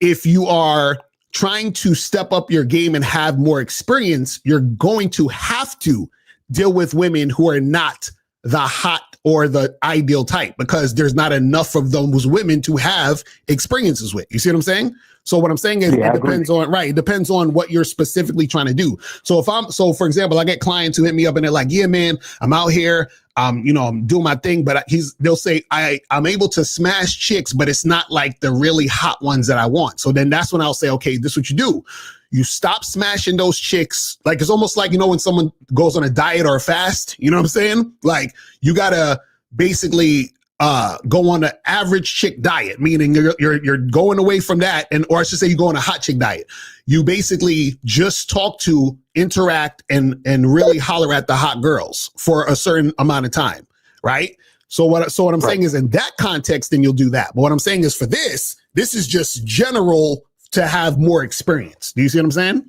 if you are trying to step up your game and have more experience, you're going to have to deal with women who are not the hot or the ideal type because there's not enough of those women to have experiences with. You see what I'm saying? So what I'm saying is it depends on, right. It depends on what you're specifically trying to do. So for example, I get clients who hit me up and they're like, yeah, man, I'm out here. I'm doing my thing, but they'll say I'm able to smash chicks, but it's not like the really hot ones that I want. So then that's when I'll say, okay, this is what you do. You stop smashing those chicks. Like, it's almost like, when someone goes on a diet or a fast, you know what I'm saying? Like, you got to basically go on an average chick diet, meaning you're going away from that. Or I should say you go on a hot chick diet. You basically just talk to, interact, and really holler at the hot girls for a certain amount of time. Right. So what I'm saying is in that context, then you'll do that. But what I'm saying is for this is just general to have more experience. Do you see what I'm saying?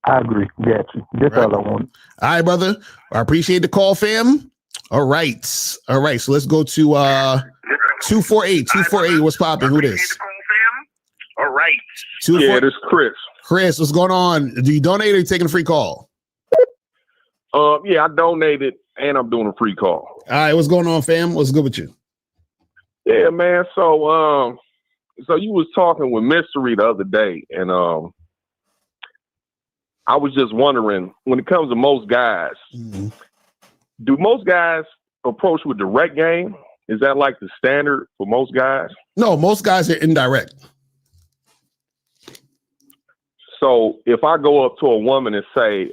I agree. Got you. That's all I want. All right, brother. I appreciate the call, fam. All right. So let's go to 248. 248. What's popping? Who this? All right. Yeah, this is Chris. Chris, what's going on? Do you donate or are you taking a free call? Yeah, I donated and I'm doing a free call. All right, what's going on, fam? What's good with you? Yeah, man. So you was talking with Mystery the other day, and I was just wondering, when it comes to most guys, do most guys approach with direct game? Is that like the standard for most guys? No, most guys are indirect. So if I go up to a woman and say,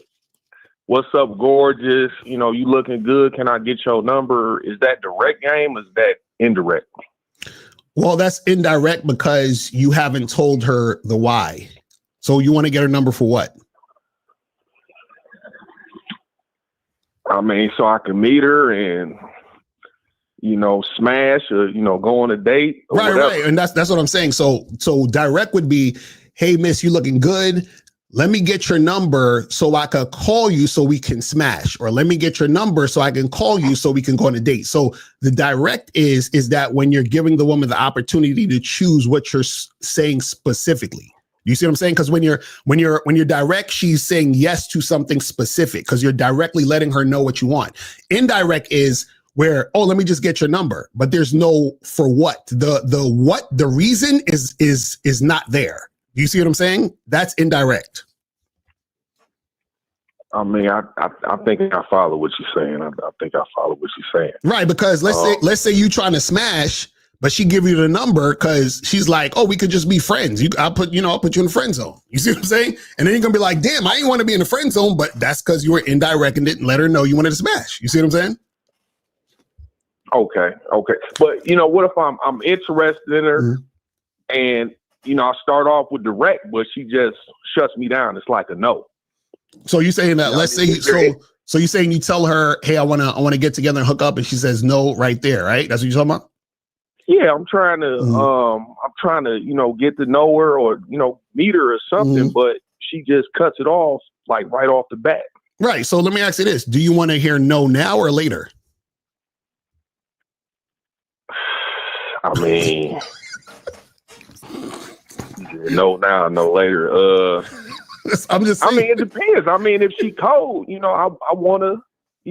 "What's up, gorgeous? You looking good. Can I get your number?" Is that direct game? Or is that indirect? Well, that's indirect because you haven't told her the why. So you want to get her number for what? I mean, so I can meet her and, smash or, go on a date. Or right, whatever. right. And that's what I'm saying. So direct would be, hey, miss, you looking good. Let me get your number so I could call you so we can smash, or let me get your number so I can call you so we can go on a date. So the direct is that when you're giving the woman the opportunity to choose what you're saying specifically. You see what I'm saying? Because when you're direct, she's saying yes to something specific because you're directly letting her know what you want. Indirect is where, let me just get your number, but there's no for what. The reason is not there. You see what I'm saying? That's indirect. I mean, I think I follow what you're saying. I think I follow what you're saying. Right, because let's say you trying to smash, but she give you the number because she's like, oh, we could just be friends. I'll put you in the friend zone. You see what I'm saying? And then you're gonna be like, damn, I didn't want to be in the friend zone, but that's because you were indirect and didn't let her know you wanted to smash. You see what I'm saying? Okay. But what if I'm interested in her and I start off with direct, but she just shuts me down. It's like a no. So you saying that? Let's say so you saying you tell her, hey, I want to get together and hook up, and she says no right there, right? That's what you're talking about? Yeah, I'm trying to get to know her or meet her or something, but she just cuts it off like right off the bat. Right. So let me ask you this: do you want to hear no now or later? I mean. No now, no later. I'm just saying. I mean, it depends. I mean, if she cold, I want to,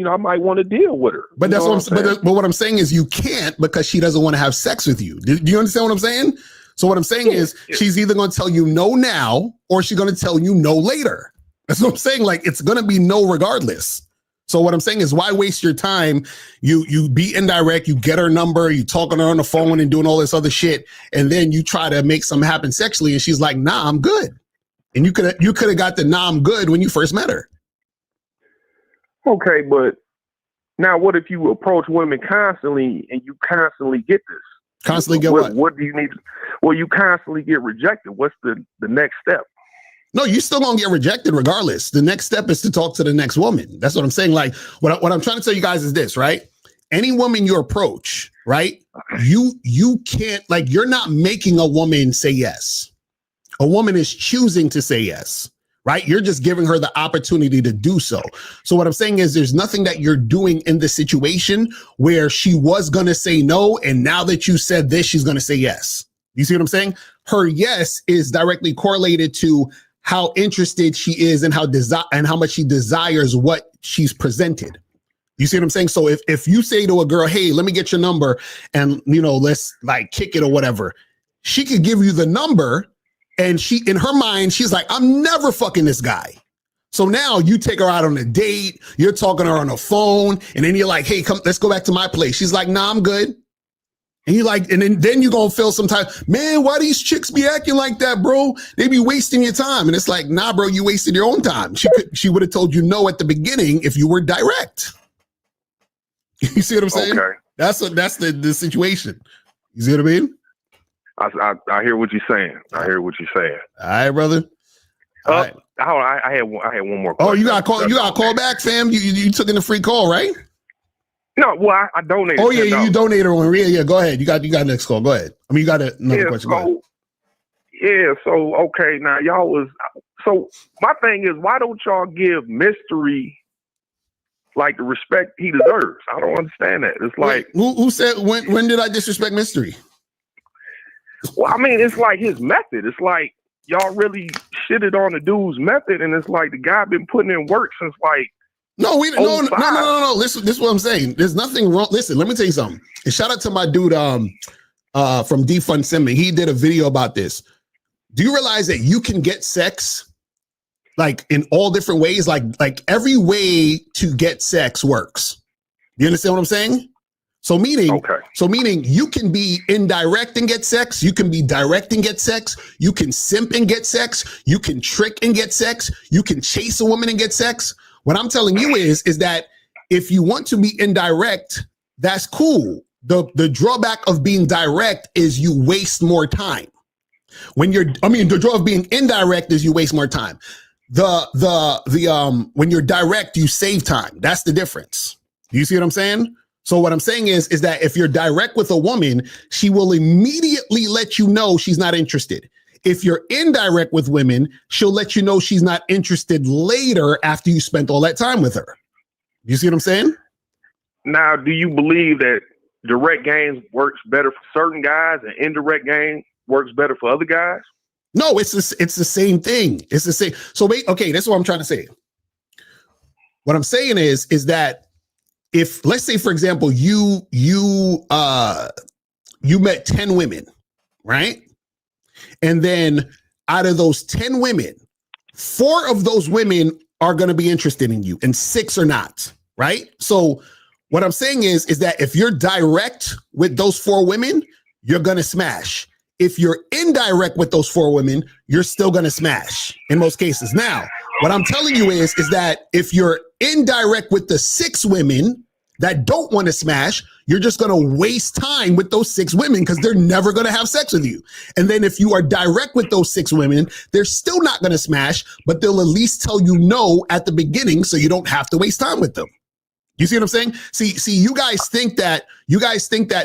I might want to deal with her. But that's what I'm saying. But what I'm saying is you can't because she doesn't want to have sex with you. Do you understand what I'm saying? So what I'm saying is she's either going to tell you no now or she's going to tell you no later. That's what I'm saying. Like, it's going to be no regardless. So what I'm saying is why waste your time? You be indirect, you get her number, you talking to her on the phone and doing all this other shit. And then you try to make something happen sexually. And she's like, nah, I'm good. And you could have got the nah, I'm good when you first met her. Okay. But now what if you approach women constantly and you constantly get this? Constantly get what? What do you need? Well, you constantly get rejected. What's the next step? No, you still gonna get rejected regardless. The next step is to talk to the next woman. That's what I'm saying. Like what I'm trying to tell you guys is this, right? Any woman you approach, right? You can't, like, you're not making a woman say yes. A woman is choosing to say yes, right? You're just giving her the opportunity to do so. So what I'm saying is there's nothing that you're doing in the situation where she was gonna say no, and now that you said this, she's gonna say yes. You see what I'm saying? Her yes is directly correlated to how interested she is and how much she desires what she's presented. You see what I'm saying? So if you say to a girl, hey, let me get your number and, let's like kick it or whatever, she could give you the number and she, in her mind, she's like, I'm never fucking this guy. So now you take her out on a date, you're talking to her on the phone, and then you're like, hey, come, let's go back to my place. She's like, nah, I'm good. And you like, and then you're going to feel sometimes, man, why these chicks be acting like that, bro? They be wasting your time. And it's like, nah, bro, you wasted your own time. She would have told you no at the beginning if you were direct. You see what I'm saying? Okay. That's the situation. You see what I mean? I hear what you're saying. I hear what you're saying. All right, brother. All right. I had one more question. Oh, you got call back, fam? You took in a free call, right? No, well, I donated. Oh yeah, you donated one. Yeah, go ahead. You got next call. Go ahead. I mean, you got another question. Go ahead. Yeah. So okay, now y'all was. So my thing is, why don't y'all give Mystery like the respect he deserves? I don't understand that. It's like, who said when did I disrespect Mystery? Well, I mean, it's like his method. It's like y'all really shitted on the dude's method, and it's like the guy been putting in work since like. No. Listen, this is what I'm saying. There's nothing wrong. Listen, let me tell you something. And shout out to my dude from Defund Simmons. He did a video about this. Do you realize that you can get sex like in all different ways? Like every way to get sex works. You understand what I'm saying? So meaning you can be indirect and get sex. You can be direct and get sex. You can simp and get sex. You can trick and get sex. You can chase a woman and get sex. What I'm telling you is that if you want to be indirect, that's cool. The drawback of being direct is you waste more time. The draw of being indirect is you waste more time. When you're direct, you save time. That's the difference. You see what I'm saying? So what I'm saying is that if you're direct with a woman, she will immediately let you know she's not interested. If you're indirect with women, she'll let you know she's not interested later after you spent all that time with her. You see what I'm saying? Now, do you believe that direct game works better for certain guys and indirect game works better for other guys? No, it's the same thing. It's the same. So wait, okay, that's what I'm trying to say. What I'm saying is that if, let's say, for example, you met 10 women, right? And then out of those 10 women, 4 of those women are going to be interested in you and 6 are not, right? So what I'm saying is that if you're direct with those 4 women, you're going to smash. If you're indirect with those 4 women, you're still going to smash in most cases. Now, what I'm telling you is that if you're indirect with the 6 women that don't want to smash, you're just going to waste time with those 6 women because they're never going to have sex with you. And then if you are direct with those 6 women, they're still not going to smash, but they'll at least tell you no at the beginning so you don't have to waste time with them. You see what I'm saying? See, you guys think that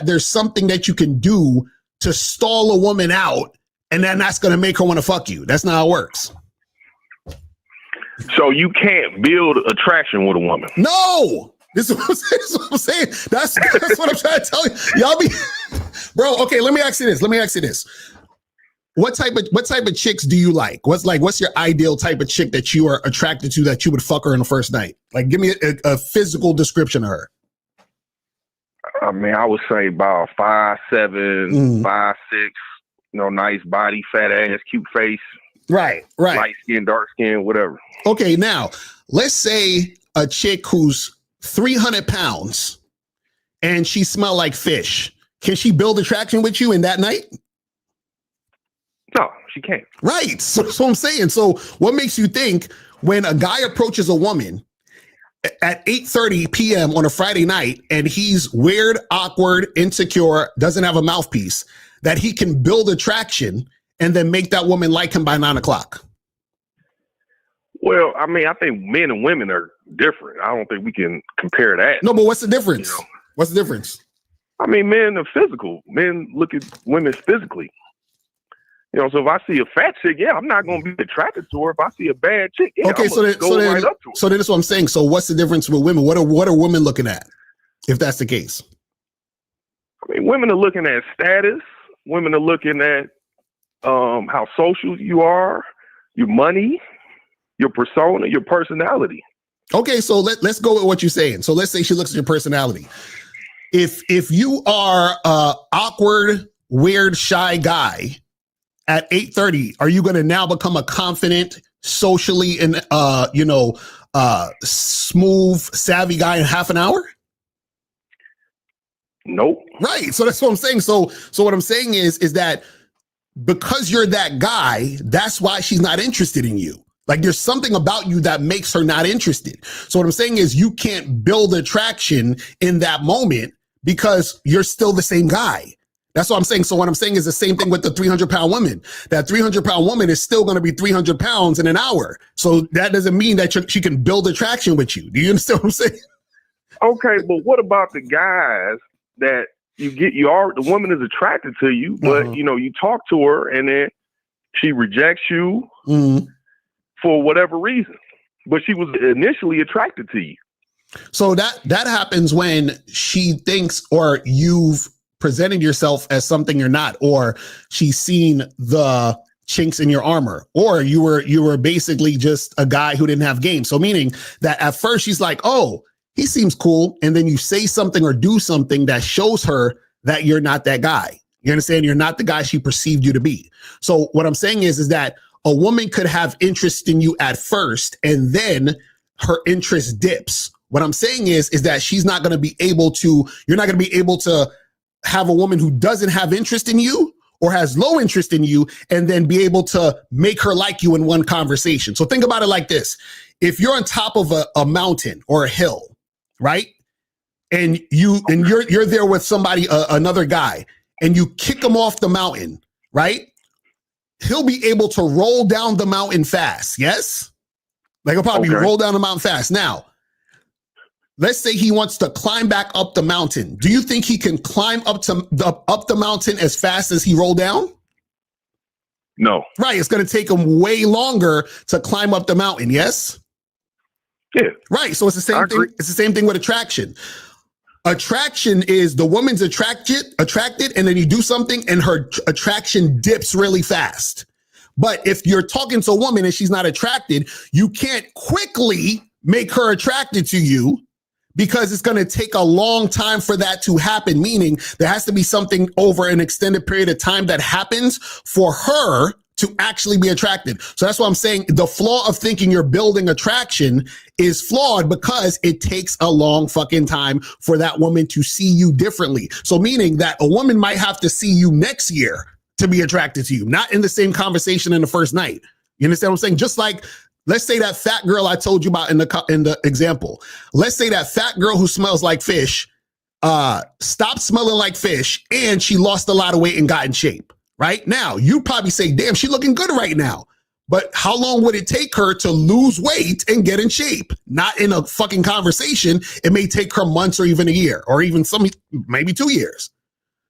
there's something that you can do to stall a woman out and then that's going to make her want to fuck you. That's not how it works. So you can't build attraction with a woman. No. This is what I'm saying. That's what I'm trying to tell you. Y'all be, bro. Okay, let me ask you this. What type of chicks do you like? What's your ideal type of chick that you are attracted to that you would fuck her on the first night? Like, give me a physical description of her. I mean, I would say about 5'7", 5'6", nice body, fat ass, cute face. Right. Light skin, dark skin, whatever. Okay, now let's say a chick who's 300 pounds and she smell like fish. Can she build attraction with you in that night? No, she can't. Right. So I'm saying. So what makes you think when a guy approaches a woman at 8:30 p.m. on a Friday night and he's weird, awkward, insecure, doesn't have a mouthpiece, that he can build attraction and then make that woman like him by 9 o'clock? Well, I mean, I think men and women are different. I don't think we can compare that. No, but what's the difference? You know? What's the difference? I mean, men are physical. Men look at women physically. You know, so if I see a fat chick, yeah, I'm not going to be attracted to her. If I see a bad chick, yeah, okay, I'm gonna go right up to her. So then that's what I'm saying. So what's the difference with women? What are women looking at, if that's the case? I mean, women are looking at status. Women are looking at how social you are, your money, your persona, your personality. Okay, so let's go with what you're saying. So let's say she looks at your personality. If you are a awkward, weird, shy guy at 8:30, are you going to now become a confident, socially and smooth, savvy guy in half an hour? Nope. Right. So that's what I'm saying. So what I'm saying is that because you're that guy, that's why she's not interested in you. Like there's something about you that makes her not interested. So what I'm saying is you can't build attraction in that moment because you're still the same guy. That's what I'm saying. So what I'm saying is the same thing with the 300-pound woman. That 300-pound woman is still going to be 300 pounds in an hour. So that doesn't mean that she can build attraction with you. Do you understand what I'm saying? Okay, but what about the guys that the woman is attracted to you, but you talk to her and then she rejects you for whatever reason, but she was initially attracted to you. So that happens when she thinks or you've presented yourself as something you're not, or she's seen the chinks in your armor, or you were basically just a guy who didn't have game. So meaning that at first she's like, oh, he seems cool. And then you say something or do something that shows her that you're not that guy. You understand? You're not the guy she perceived you to be. So what I'm saying is that a woman could have interest in you at first and then her interest dips. What I'm saying is that you're not going to be able to have a woman who doesn't have interest in you or has low interest in you and then be able to make her like you in one conversation. So think about it like this. If you're on top of a mountain or a hill, right? And you're there with somebody, another guy, and you kick him off the mountain, right? He'll be able to roll down the mountain fast. Yes? Like he'll probably roll down the mountain fast. Now, let's say he wants to climb back up the mountain. Do you think he can climb up the mountain as fast as he rolled down? No. Right. It's going to take him way longer to climb up the mountain. Yes? Yeah. Right. So it's the same thing. It's the same thing with attraction. Attraction is the woman's attracted, and then you do something and her attraction dips really fast. But if you're talking to a woman and she's not attracted, you can't quickly make her attracted to you because it's going to take a long time for that to happen. Meaning there has to be something over an extended period of time that happens for her to actually be attracted. So that's why I'm saying the flaw of thinking you're building attraction is flawed because it takes a long fucking time for that woman to see you differently. So meaning that a woman might have to see you next year to be attracted to you, not in the same conversation in the first night. You understand what I'm saying? Just like, let's say that fat girl I told you about in the example. Let's say that fat girl who smells like fish stopped smelling like fish and she lost a lot of weight and got in shape. Right now, you probably say, damn, she's looking good right now. But how long would it take her to lose weight and get in shape? Not in a fucking conversation. It may take her months or even a year or even maybe 2 years.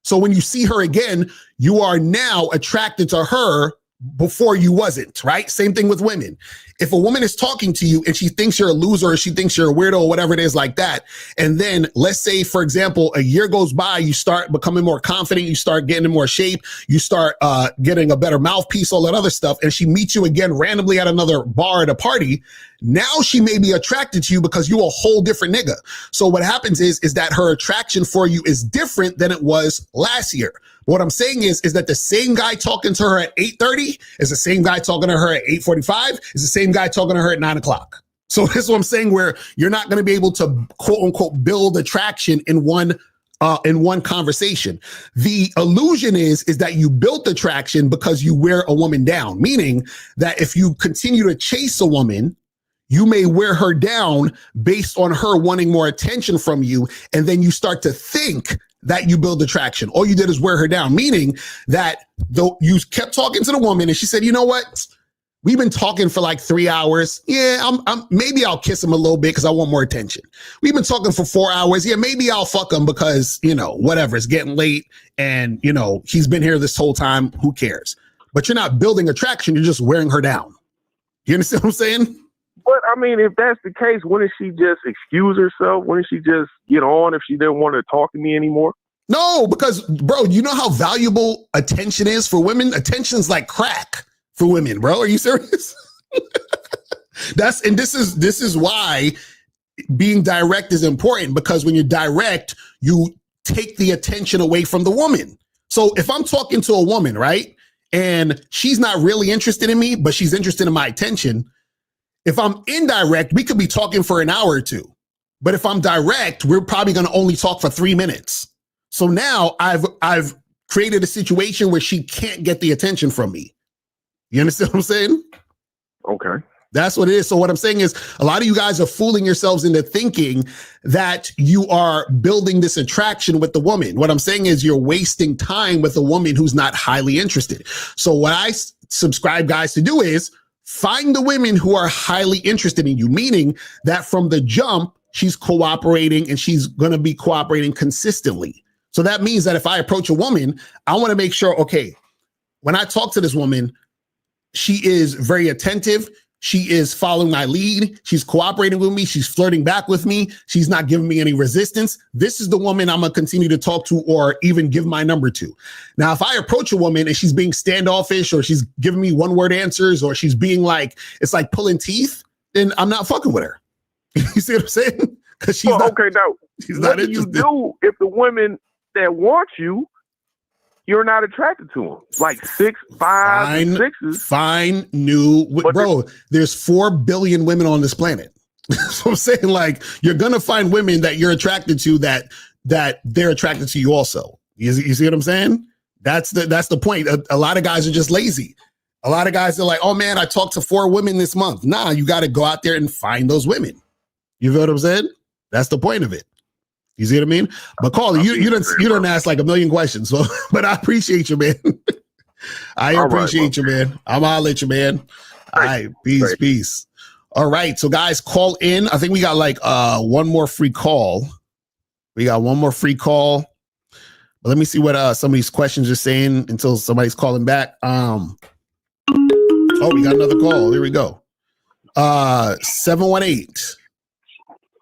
So when you see her again, you are now attracted to her before you wasn't, right? Same thing with women. If a woman is talking to you and she thinks you're a loser or she thinks you're a weirdo or whatever it is like that, and then let's say, for example, a year goes by, you start becoming more confident, you start getting in more shape, you start getting a better mouthpiece, all that other stuff, and she meets you again randomly at another bar at a party, now she may be attracted to you because you're a whole different nigga. So what happens is that her attraction for you is different than it was last year. What I'm saying is that the same guy talking to her at 8:30 is the same guy talking to her at 8:45, is the same guy talking to her at 9 o'clock. So that's what I'm saying, where you're not going to be able to quote unquote build attraction in one conversation. The illusion is that you built attraction because you wear a woman down, meaning that if you continue to chase a woman, you may wear her down based on her wanting more attention from you. And then you start to think that you build attraction. All you did is wear her down, meaning that though you kept talking to the woman and she said, you know what? We've been talking for like 3 hours. Yeah, maybe I'll kiss him a little bit because I want more attention. We've been talking for 4 hours. Yeah, maybe I'll fuck him because, whatever, it's getting late and, he's been here this whole time. Who cares? But you're not building attraction. You're just wearing her down. You understand what I'm saying? But I mean, if that's the case, wouldn't she just excuse herself? Wouldn't she just get on if she didn't want to talk to me anymore? No, because, bro, you know how valuable attention is for women? Attention's like crack for women, bro. Are you serious? This is why being direct is important, because when you're direct, you take the attention away from the woman. So if I'm talking to a woman, right, and she's not really interested in me, but she's interested in my attention, if I'm indirect, we could be talking for an hour or two. But if I'm direct, we're probably going to only talk for 3 minutes. So now I've created a situation where she can't get the attention from me. You understand what I'm saying? Okay. That's what it is. So what I'm saying is a lot of you guys are fooling yourselves into thinking that you are building this attraction with the woman. What I'm saying is you're wasting time with a woman who's not highly interested. So what I subscribe guys to do is find the women who are highly interested in you, meaning that from the jump, she's cooperating and she's going to be cooperating consistently. So that means that if I approach a woman, I want to make sure, okay, when I talk to this woman, she is very attentive. She is following my lead. She's cooperating with me. She's flirting back with me. She's not giving me any resistance. This is the woman I'm going to continue to talk to or even give my number to. Now, if I approach a woman and she's being standoffish or she's giving me one-word answers or she's being like, it's like pulling teeth, then I'm not fucking with her. You see what I'm saying? Because she's not interested. What do you do if the women that want you, you're not attracted to them? Like 6, 5, 6s. Fine, new. Bro, there's 4 billion women on this planet. So I'm saying, like, you're going to find women that you're attracted to that they're attracted to you also. You see what I'm saying? That's the point. A lot of guys are just lazy. A lot of guys are like, oh, man, I talked to 4 women this month. Nah, you got to go out there and find those women. You feel what I'm saying? That's the point of it. You see what I mean? But Carl, you don't ask like a million questions, so but I appreciate you, man. I appreciate you, man. I'm holla at you, man. All right, peace. All right, so guys, call in. I think we got like one more free call. But let me see what some of these questions are saying until somebody's calling back. Oh, we got another call. Here we go. 718.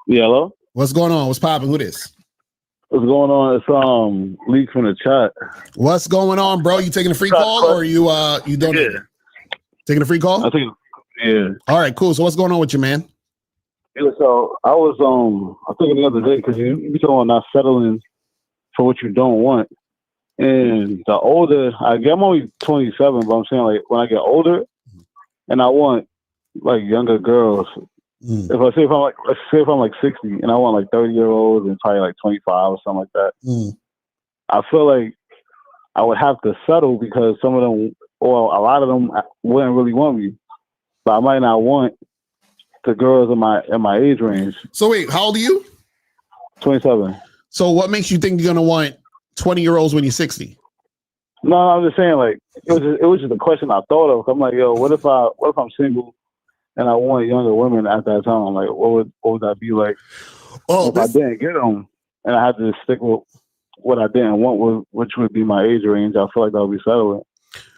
Yeah, hello? What's going on? What's popping? Who this? What's going on? It's Lee from the chat. What's going on, bro? You taking a free call or you don't? Yeah. Taking a free call? I think, yeah. All right, cool. So what's going on with you, man? Yeah, so I was I thinking the other day because you talking about not settling for what you don't want. And the older I get, I'm only 27, but I'm saying like when I get older and I want like younger girls. If I'm like 60 and I want like 30-year-olds and probably like 25 or something like that, I feel like I would have to settle because some of them or a lot of them wouldn't really want me, but I might not want the girls in my age range. So wait, how old are you? 27. So what makes you think you're gonna want 20-year-olds when you're 60? No, I'm just saying like it was just a question I thought of. I'm like, yo, what if I'm single? And I want younger women at that time. Like, what would that be like? Oh, if I didn't get them, and I had to stick with what I didn't want, which would be my age range, I feel like that would be settling.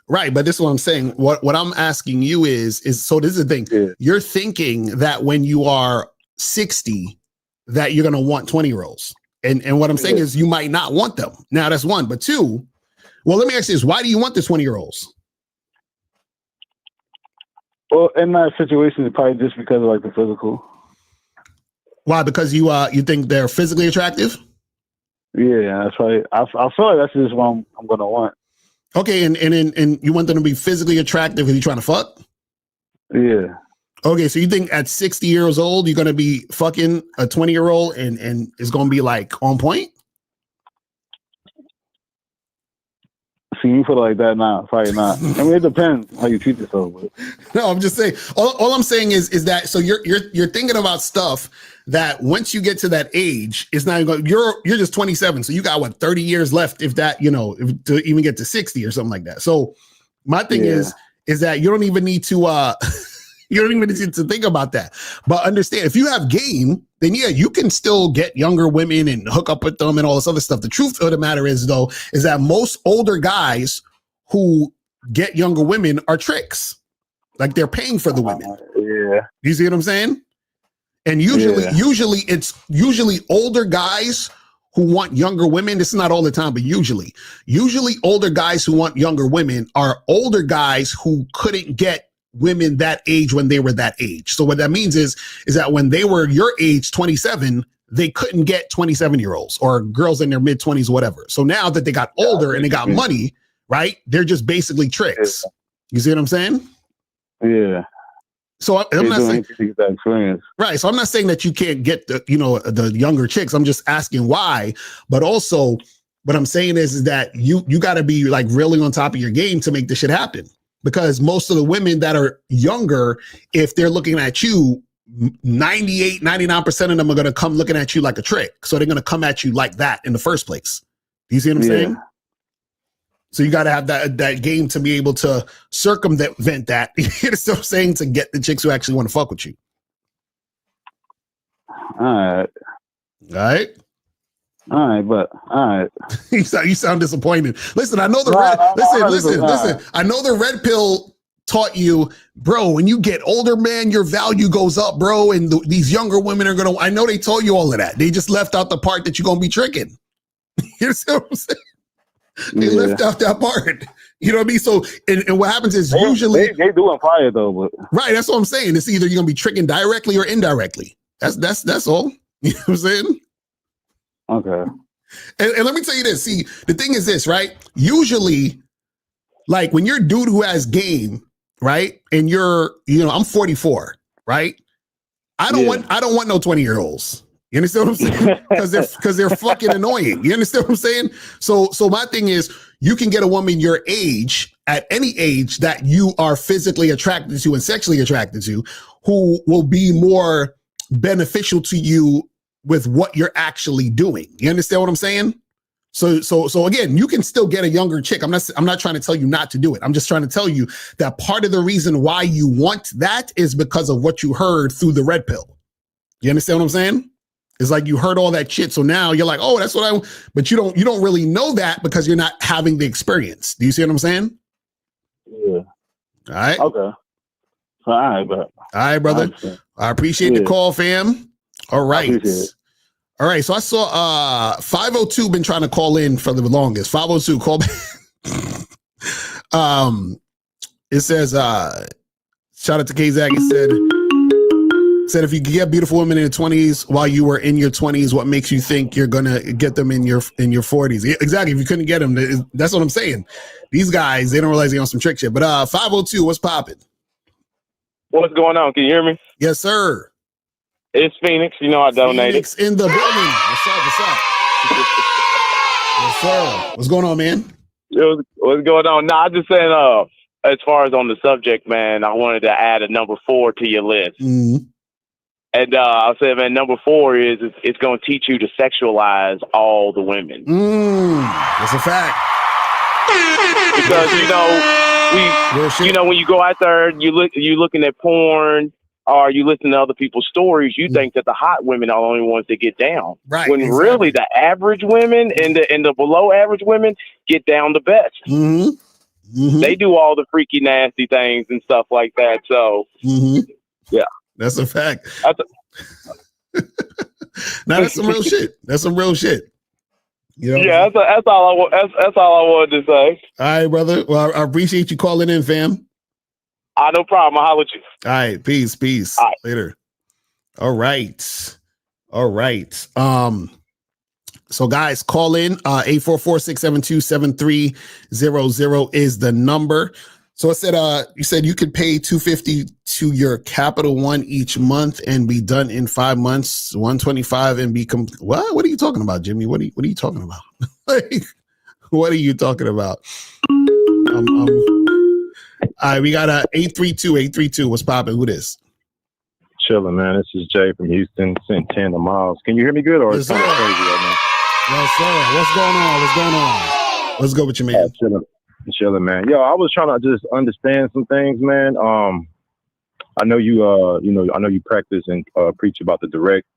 Right, but this is what I'm saying. What I'm asking you is so this is the thing. Yeah. You're thinking that when you are 60, that you're gonna want 20-year-olds, and what I'm saying is you might not want them. Now that's one, but two. Well, let me ask you this: why do you want the 20-year-olds? Well, in that situation, it's probably just because of like the physical. Why? Because you think they're physically attractive? Yeah, that's right. I feel like that's just what I'm gonna want. Okay, and you want them to be physically attractive because you're trying to fuck? Yeah. Okay, so you think at 60 years old you're gonna be fucking a 20-year-old and it's gonna be like on point? See, you feel like that now? Probably not. I mean, it depends how you treat yourself. But. No, I'm just saying. All I'm saying is that so you're thinking about stuff that once you get to that age, it's not even you're just 27, so you got what 30 years left, if that, if to even get to 60 or something like that. So my thing is that you don't even need to you don't even need to think about that. But understand, if you have game, then yeah, you can still get younger women and hook up with them and all this other stuff. The truth of the matter is, though, is that most older guys who get younger women are tricks. Like they're paying for the women. Yeah. You see what I'm saying? And usually it's older guys who want younger women. This is not all the time, but usually older guys who want younger women are older guys who couldn't get women that age when they were that age. So what that means is that when they were your age, 27, they couldn't get 27-year-olds or girls in their mid 20s, whatever. So now that they got older and they got money, right? They're just basically tricks. You see what I'm saying? Yeah. So I'm not saying that experience. Right. So I'm not saying that you can't get the younger chicks. I'm just asking why. But also what I'm saying is that you got to be like really on top of your game to make this shit happen. Because most of the women that are younger, if they're looking at you, 98, 99% of them are going to come looking at you like a trick. So they're going to come at you like that in the first place. Do you see what I'm saying? So you got to have that game to be able to circumvent that. You know what I'm saying? To get the chicks who actually want to fuck with you. All right. You sound disappointed. Listen, I know the listen. I know the red pill taught you, bro, when you get older, man, your value goes up, bro. And these younger women are I know they told you all of that. They just left out the part that you're going to be tricking. You see what I'm saying? They left out that part. You know what I mean? So, and what happens is usually they doing fire though, but right. That's what I'm saying. It's either you're going to be tricking directly or indirectly. That's all. You know what I'm saying? Okay. And let me tell you this. See, the thing is this, right? Usually, like when you're a dude who has game, right? And I'm 44, right? I don't want no 20-year-olds. You understand what I'm saying? Because they're fucking annoying. You understand what I'm saying? So my thing is, you can get a woman your age at any age that you are physically attracted to and sexually attracted to, who will be more beneficial to you with what you're actually doing. You understand what I'm saying? So again, you can still get a younger chick. I'm not trying to tell you not to do it. I'm just trying to tell you that part of the reason why you want that is because of what you heard through the red pill. You understand what I'm saying? It's like you heard all that shit. So now you're like, oh, that's what I want. But you don't really know that because you're not having the experience. Do you see what I'm saying? Yeah. All right. Okay. All right, brother. I appreciate the call, fam. All right. All right. So I saw 502 been trying to call in for the longest. 502, call back. It says, shout out to K-Zag. It said if you get beautiful women in your 20s while you were in your 20s, what makes you think you're gonna get them in your 40s? Exactly. If you couldn't get them, that's what I'm saying. These guys, they don't realize they're on some trick shit. But 502, what's popping? What's going on? Can you hear me? Yes, sir. It's Phoenix. You know I donated. Phoenix in the building. What's up? Yes, sir. What's going on, man? What's going on? No, I'm just saying, as far as on the subject, man, I wanted to add a number 4 to your list. Mm-hmm. And I'll say, man, number 4 is it's going to teach you to sexualize all the women. That's a fact. Because, when you go out there, you looking at porn, or you listen to other people's stories, you think that the hot women are the only ones that get down. Right. When really the average women and the below average women get down the best. Mm-hmm. Mm-hmm. They do all the freaky, nasty things and stuff like that. So, yeah. That's a fact. That's some real shit. That's some real shit. You know? Yeah, that's all I wanted to say. All right, brother. Well, I appreciate you calling in, fam. No problem. I'll holler at you. All right. Peace. All right. Later. All right. So guys, call in 844-672-7300 is the number. So it said you said you could pay $250 to your Capital One each month and be done in 5 months, $125 and be what are you talking about, Jimmy? What are you talking about? Like, what are you talking about? All right, we got a 832. What's poppin'? Who this? Chilling, man. This is Jay from Houston. Sent 10 to Miles. Can you hear me good, or is it kind of crazy right now? Yes, sir. What's going on? Let's go with you, man. Chilling, man. Yo, I was trying to just understand some things, man. I know you, I know you practice and preach about the direct.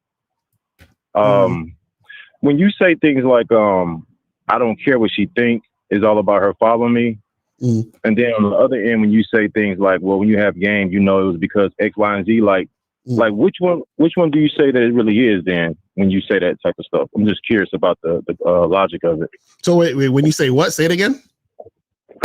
When you say things like, I don't care what she thinks, it's all about her following me. And then on the other end, when you say things like, well, when you have game, you know, it was because X, Y, and Z, like which one do you say that it really is then when you say that type of stuff? I'm just curious about the logic of it. So wait, when you say what? Say it again.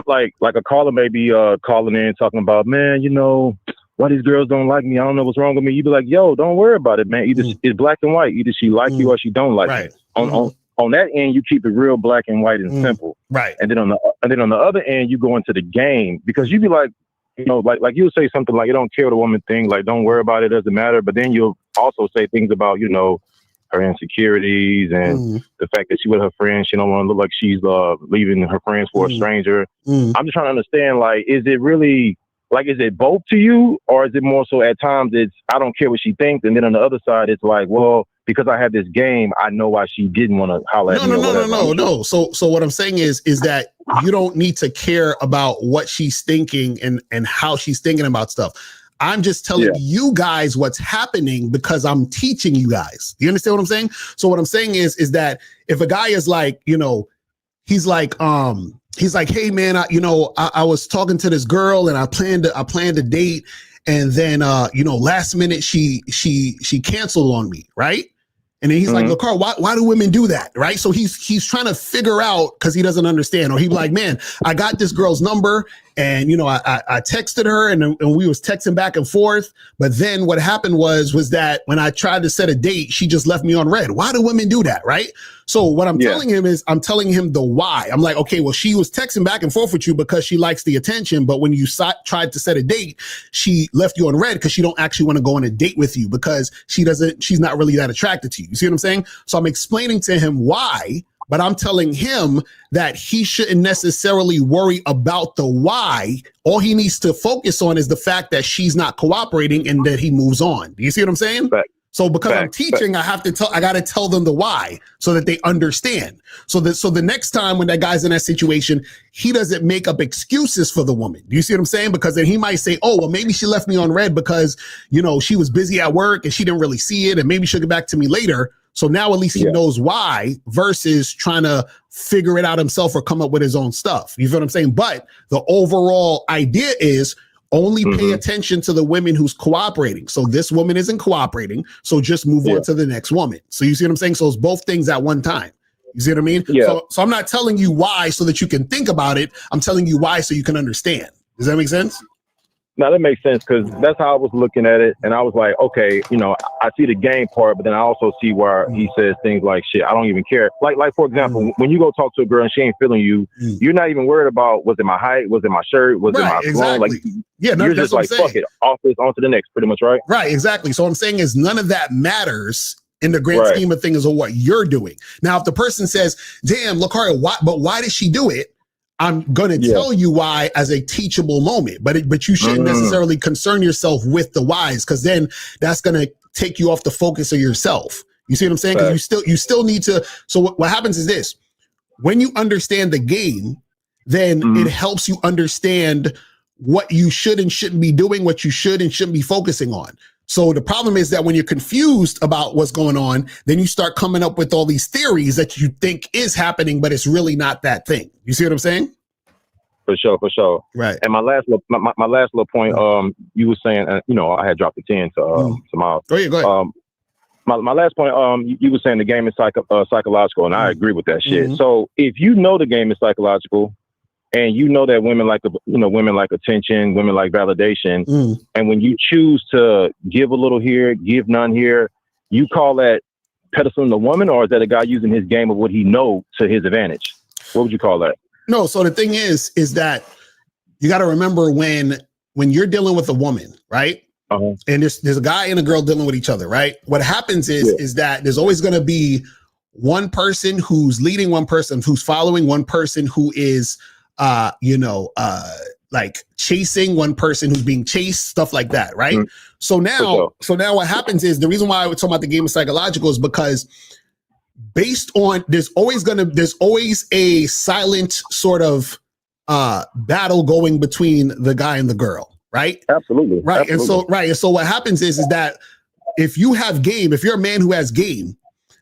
Like a caller may be calling in talking about, man, you know, why these girls don't like me? I don't know what's wrong with me. You be like, yo, don't worry about it, man. Either it's black and white. Either she like you or she don't like you. On that end, you keep it real black and white and simple. Right. And then on the other end, you go into the game because you be like, you know, like you'll say something like, you don't care what a woman thinks, like, don't worry about it, doesn't matter. But then you'll also say things about, you know, her insecurities and the fact that she with her friends, she don't want to look like she's leaving her friends for a stranger. I'm just trying to understand, like, is it really, like, is it both to you, or is it more so at times it's, I don't care what she thinks, and then on the other side, it's like, well, because I have this game, I know why she didn't want to holler at me. No. So what I'm saying is that you don't need to care about what she's thinking and how she's thinking about stuff. I'm just telling you guys what's happening because I'm teaching you guys. You understand what I'm saying? So what I'm saying is that if a guy is like, you know, he's like, hey man, I was talking to this girl and I planned a date, and then last minute she canceled on me, right? And then he's like, look, Carl, why do women do that? Right. So he's trying to figure out because he doesn't understand. Or he'd be like, man, I got this girl's number and, I texted her and we was texting back and forth. But then what happened was that when I tried to set a date, she just left me on red. Why do women do that? Right. So what I'm telling him is I'm telling him the why. I'm like, okay, well, she was texting back and forth with you because she likes the attention. But when you tried to set a date, she left you on red because she don't actually want to go on a date with you because she's not really that attracted to you. You see what I'm saying? So I'm explaining to him why, but I'm telling him that he shouldn't necessarily worry about the why. All he needs to focus on is the fact that she's not cooperating and that he moves on. Do you see what I'm saying? So because I'm teaching, I got to tell them the why so that they understand. So the next time when that guy's in that situation, he doesn't make up excuses for the woman. Do you see what I'm saying? Because then he might say, oh, well, maybe she left me on red because, she was busy at work and she didn't really see it. And maybe she'll get back to me later. So now at least he knows why versus trying to figure it out himself or come up with his own stuff. You feel what I'm saying? But the overall idea is only pay attention to the women who's cooperating. So this woman isn't cooperating. So just move on to the next woman. So you see what I'm saying? So it's both things at one time. You see what I mean? Yeah. So I'm not telling you why so that you can think about it. I'm telling you why so you can understand. Does that make sense? No, that makes sense because that's how I was looking at it. And I was like, okay, I see the game part, but then I also see where he says things like, shit, I don't even care. Like for example, when you go talk to a girl and she ain't feeling you, you're not even worried about, was it my height? Was it my shirt? Was it my cologne? Like, you're just like, fuck it, off this, on to the next, pretty much, right? Right, exactly. So what I'm saying is none of that matters in the grand scheme of things of what you're doing. Now, if the person says, damn, Locario, why did she do it? I'm going to tell you why as a teachable moment, but you shouldn't necessarily concern yourself with the whys because then that's going to take you off the focus of yourself. You see what I'm saying? Because you still need to. So what happens is this: when you understand the game, then it helps you understand what you should and shouldn't be doing, what you should and shouldn't be focusing on. So the problem is that when you're confused about what's going on, then you start coming up with all these theories that you think is happening, but it's really not that thing. You see what I'm saying? For sure. Right. And my last little point, you were saying, I had dropped the 10 to Miles. Go ahead. My last point, you were saying the game is psychological, and I agree with that shit. So if you know the game is psychological, and you know that women like attention, women like validation. And when you choose to give a little here, give none here, you call that pedestaling the woman, or is that a guy using his game of what he knows to his advantage? What would you call that? No. So the thing is that you got to remember when you're dealing with a woman, right? And there's a guy and a girl dealing with each other, right? What happens is that there's always going to be one person who's leading, one person who's following, one person who is like chasing one person who's being chased, stuff like that, right? So now what happens is the reason why I was talking about the game of psychological is because based on there's always a silent sort of battle going between the guy and the girl, right? Absolutely. Right. Absolutely. And so what happens is that if you have game, if you're a man who has game,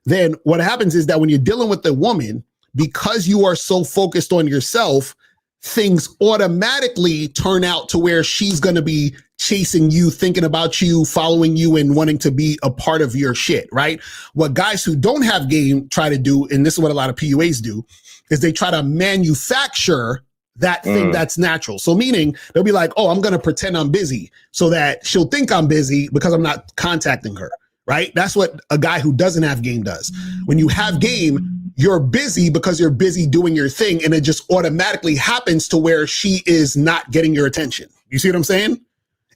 then what happens is that when you're dealing with a woman, because you are so focused on yourself, things automatically turn out to where she's going to be chasing you, thinking about you, following you, and wanting to be a part of your shit, right? What guys who don't have game try to do, and this is what a lot of PUAs do, is they try to manufacture that thing that's natural. So meaning they'll be like, oh, I'm going to pretend I'm busy so that she'll think I'm busy because I'm not contacting her, right? That's what a guy who doesn't have game does. When you have game, you're busy because you're busy doing your thing, and it just automatically happens to where she is not getting your attention. You see what I'm saying?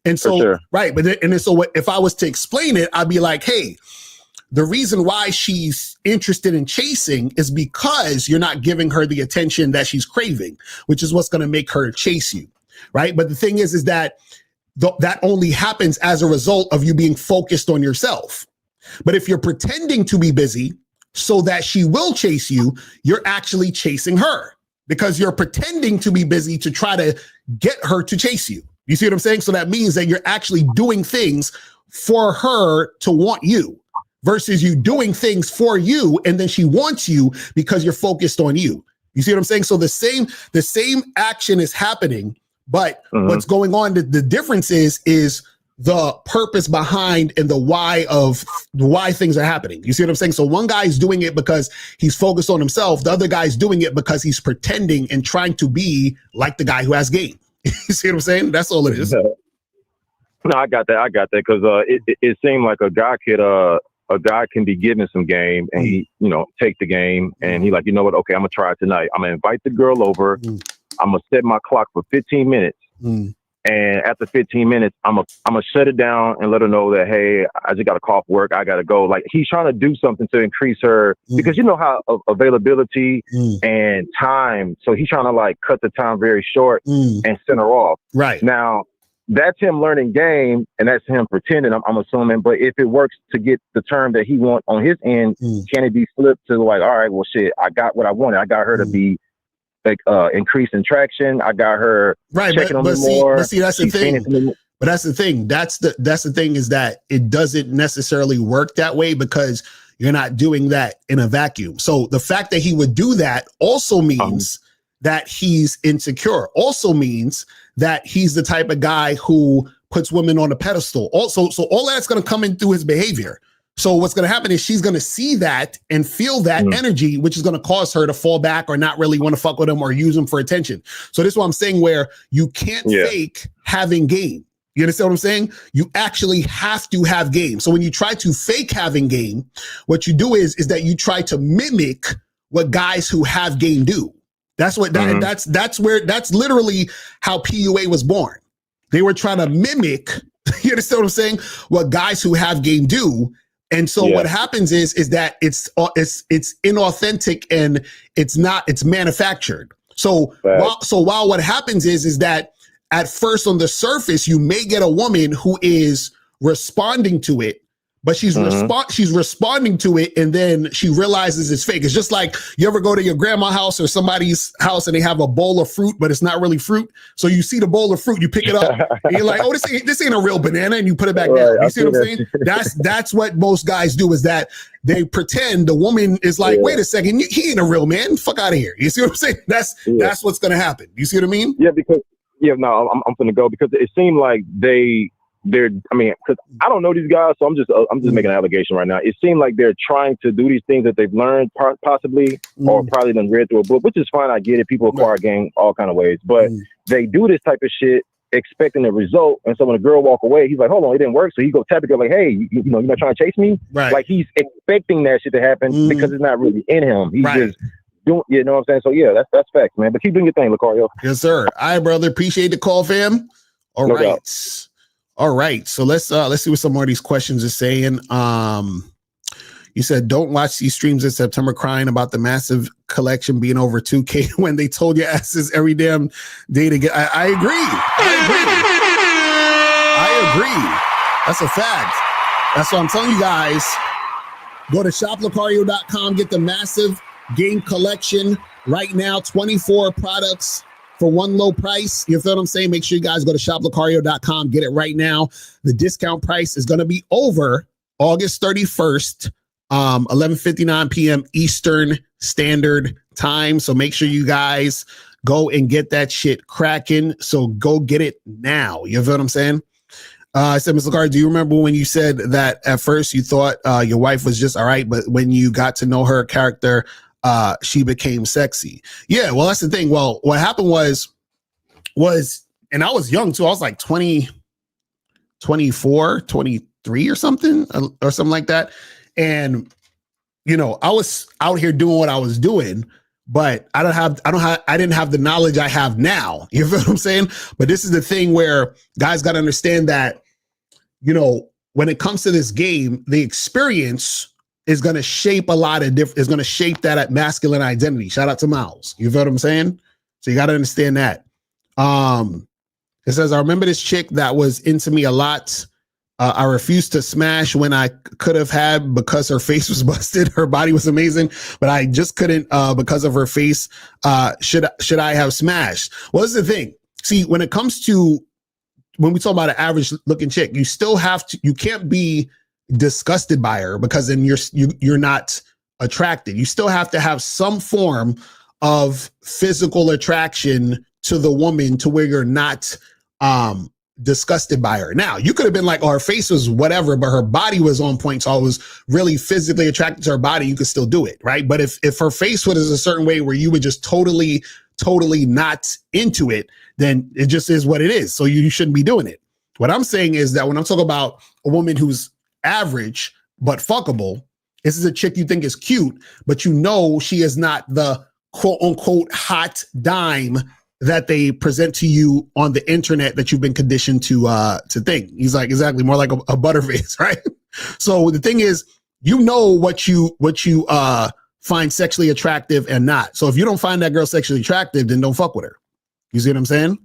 And so, right. But if I was to explain it, I'd be like, hey, the reason why she's interested in chasing is because you're not giving her the attention that she's craving, which is what's going to make her chase you. Right. But the thing is that that only happens as a result of you being focused on yourself. But if you're pretending to be busy so that she will chase you, you're actually chasing her because you're pretending to be busy to try to get her to chase you. You see what I'm saying? So that means that you're actually doing things for her to want you versus you doing things for you. And then she wants you because you're focused on you. You see what I'm saying? So the same action is happening, but what's going on, the difference is the purpose behind and the why things are happening. You see what I'm saying? So one guy's doing it because he's focused on himself. The other guy's doing it because he's pretending and trying to be like the guy who has game. You see what I'm saying? That's all it is. No, I got that. Because it seemed like a guy can be given some game and he, take the game and he like, you know what? Okay, I'm gonna try it tonight. I'm gonna invite the girl over. I'm gonna set my clock for 15 minutes. And after 15 minutes, I'm gonna shut it down and let her know that, hey, I just got to call for work. I got to go. Like he's trying to do something to increase her because you know how availability and time. So he's trying to like cut the time very short and send her off. Right. Now, that's him learning game and that's him pretending, I'm assuming. But if it works to get the term that he wants on his end, can it be flipped to like, all right, well, shit, I got what I wanted. I got her to be like increasing traction. I got her checking on me more. But see, that's the thing. But that's the thing. That's the thing is that it doesn't necessarily work that way because you're not doing that in a vacuum. So the fact that he would do that also means that he's insecure. Also means that he's the type of guy who puts women on a pedestal. Also, so all that's going to come in through his behavior. So what's going to happen is she's going to see that and feel that energy, which is going to cause her to fall back or not really want to fuck with him or use him for attention. So this is what I'm saying, where you can't fake having game. You understand what I'm saying? You actually have to have game. So when you try to fake having game, what you do is that you try to mimic what guys who have game do. That's what that's literally how PUA was born. They were trying to mimic, you understand what I'm saying? What guys who have game do. And so what happens is that it's inauthentic and it's manufactured. So while what happens is that at first on the surface, you may get a woman who is responding to it, but she's responding to it and then she realizes it's fake. It's just like you ever go to your grandma's house or somebody's house and they have a bowl of fruit, but it's not really fruit. So you see the bowl of fruit, you pick it up and you're like, oh, this ain't a real banana, and you put it back down. You see what I'm saying? That's what most guys do, is that they pretend the woman is like, wait a second, he ain't a real man. Fuck out of here. You see what I'm saying? That's what's going to happen. You see what I mean? Yeah, because I'm going to go because it seemed like because I don't know these guys, so I'm just making an allegation right now. It seemed like they're trying to do these things that they've learned possibly or probably done read through a book, which is fine. I get it. People acquire game all kind of ways, but they do this type of shit expecting a result. And so when a girl walk away, he's like, hold on, it didn't work. So he go tap it, go like, hey, you're not trying to chase me? Right. Like he's expecting that shit to happen because it's not really in him. He's just doing, you know what I'm saying? So yeah, that's facts, man. But keep doing your thing, Locario. Yes, sir. All right, brother. Appreciate the call, fam. All right. Doubt. All right, so let's see what some more of these questions are saying. You said, don't watch these streams in September crying about the massive collection being over 2K when they told your asses every damn day to get. I agree. I agree. That's a fact. That's what I'm telling you guys. Go to shoplocario.com, get the massive game collection right now. 24 products for one low price. You feel what I'm saying? Make sure you guys go to shoplocario.com, get it right now. The discount price is going to be over August 31st, 11:59 p.m. Eastern Standard Time. So make sure you guys go and get that shit cracking. So go get it now. You feel what I'm saying? I said, Mr. Locario, do you remember when you said that at first you thought your wife was just all right, but when you got to know her character, she became sexy? Yeah, well, that's the thing. Well, what happened was, and I was young too. I was like 24, 23 or something like that. And, you know, I was out here doing what I was doing, but I didn't have the knowledge I have now. You feel what I'm saying? But this is the thing where guys got to understand that, you know, when it comes to this game, the experience is going to shape a lot of different, is going to shape that masculine identity. Shout out to Miles. You feel what I'm saying? So you got to understand that. It says, I remember this chick that was into me a lot. I refused to smash when I could have had because her face was busted. Her body was amazing, but I just couldn't because of her face. Should I have smashed? Well, this is the thing. See, when it comes to, when we talk about an average looking chick, you still have to, you can't be disgusted by her because then you're not attracted. You still have to have some form of physical attraction to the woman to where you're not disgusted by her. Now, you could have been like, oh, her face was whatever, but her body was on point, so I was really physically attracted to her body. You could still do it, right? But if her face was a certain way where you were just totally not into it, then it just is what it is. So you shouldn't be doing it. What I'm saying is that when I'm talking about a woman who's average but fuckable, this is a chick you think is cute, but you know she is not the quote unquote hot dime that they present to you on the internet that you've been conditioned to think. He's like, exactly, more like a butterface, right? So the thing is, you know what you find sexually attractive and not. So if you don't find that girl sexually attractive, then don't fuck with her. You see what I'm saying?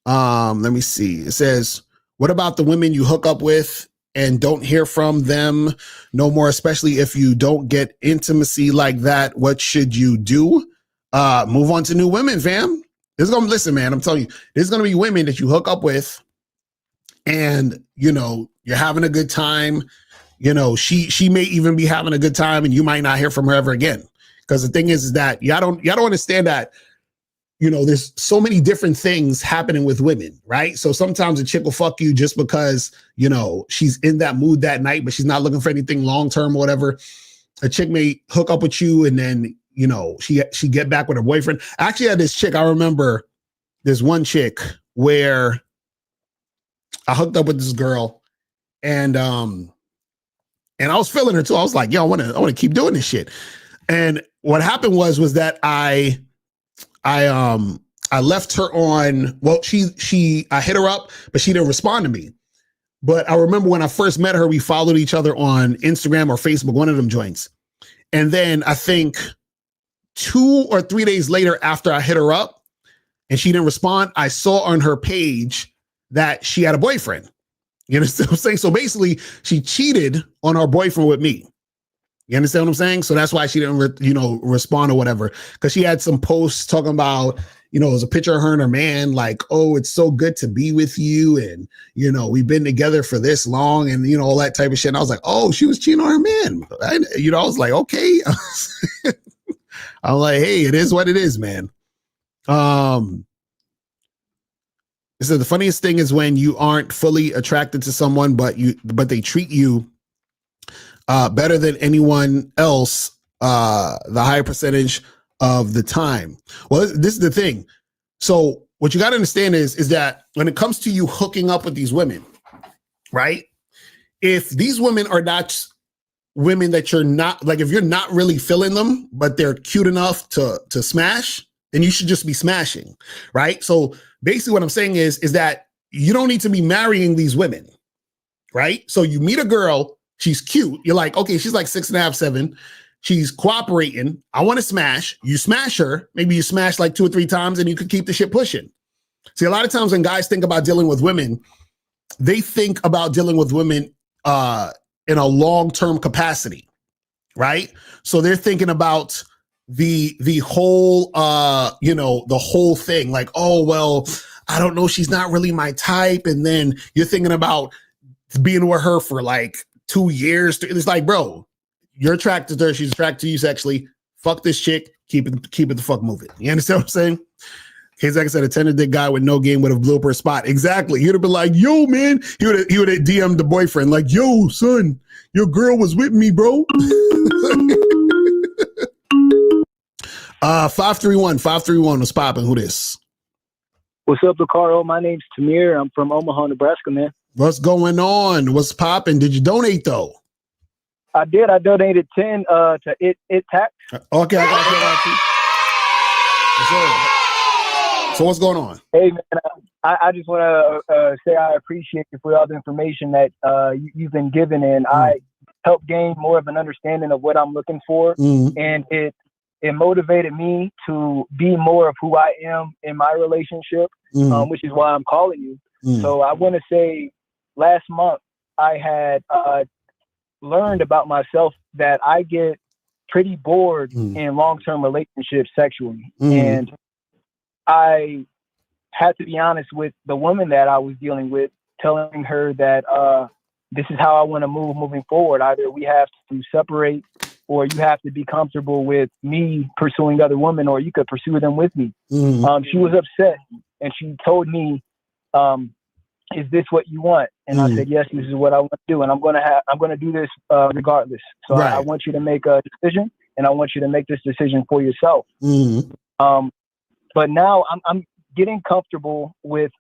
Let me see. It says, what about the women you hook up with and don't hear from them no more, especially if you don't get intimacy like that? What should you do? Move on to new women, fam. Listen, man, I'm telling you, there's going to be women that you hook up with and, you know, you're having a good time. You know, she may even be having a good time and you might not hear from her ever again. Because the thing is that y'all don't understand that, you know, there's so many different things happening with women, right? So sometimes a chick will fuck you just because, you know, she's in that mood that night, but she's not looking for anything long-term or whatever. A chick may hook up with you and then, you know, she get back with her boyfriend. I actually had this chick. I remember there's one chick where I hooked up with this girl and I was feeling her too. I was like, yo, I want to keep doing this shit. And what happened was that I left her on, well, I hit her up, but she didn't respond to me. But I remember when I first met her, we followed each other on Instagram or Facebook, one of them joints. And then I think 2 or 3 days later after I hit her up and she didn't respond, I saw on her page that she had a boyfriend. You understand what I'm saying? So basically she cheated on her boyfriend with me. You understand what I'm saying? So that's why she didn't, respond or whatever. Because she had some posts talking about, you know, it was a picture of her and her man, like, oh, it's so good to be with you. And, you know, we've been together for this long and, you know, all that type of shit. And I was like, oh, she was cheating on her man. I was like, okay. I'm like, hey, it is what it is, man. So the funniest thing is when you aren't fully attracted to someone, but they treat you better than anyone else, the higher percentage of the time. Well, this is the thing. So what you got to understand is that when it comes to you hooking up with these women, right? If these women are not women that you're not, like if you're not really feeling them, but they're cute enough to smash, then you should just be smashing, right? So basically what I'm saying is that you don't need to be marrying these women, right? So you meet a girl She's cute. You're like, okay, she's like 6.5, 7. She's cooperating. I want to smash. You smash her. Maybe you smash like 2 or 3 times and you could keep the shit pushing. See, a lot of times when guys think about dealing with women, they think about dealing with women in a long-term capacity, right? So they're thinking about the whole, the whole thing. Like, oh, well, I don't know. She's not really my type. And then you're thinking about being with her for like 2 years. It's like, bro, you're attracted to her. She's attracted to you sexually. Fuck this chick. Keep it the fuck moving. You understand what I'm saying? Case like I said, a tender dick guy with no game would have blew up her spot. Exactly. He'd have been like, yo, man. He would have DM'd the boyfriend like, yo, son, your girl was with me, bro. 531 was popping. Who this? What's up, Locario? My name's Tamir. I'm from Omaha, Nebraska, man. What's going on? What's popping? Did you donate though? I did. I donated 10 to it tax. Okay, I got you. So what's going on? Hey, man, I just want to say I appreciate you for all the information that you've been given, and I helped gain more of an understanding of what I'm looking for, and it motivated me to be more of who I am in my relationship, which is why I'm calling you. So I want to say last month I had learned about myself that I get pretty bored in long-term relationships sexually, and I had to be honest with the woman that I was dealing with, telling her that this is how I want to moving forward. Either we have to separate, or you have to be comfortable with me pursuing other women, or you could pursue them with me. She was upset, and she told me, is this what you want? And I said, yes, this is what I want to do. And I'm going to do this regardless. So I want you to make a decision, and I want you to make this decision for yourself. But now I'm getting comfortable with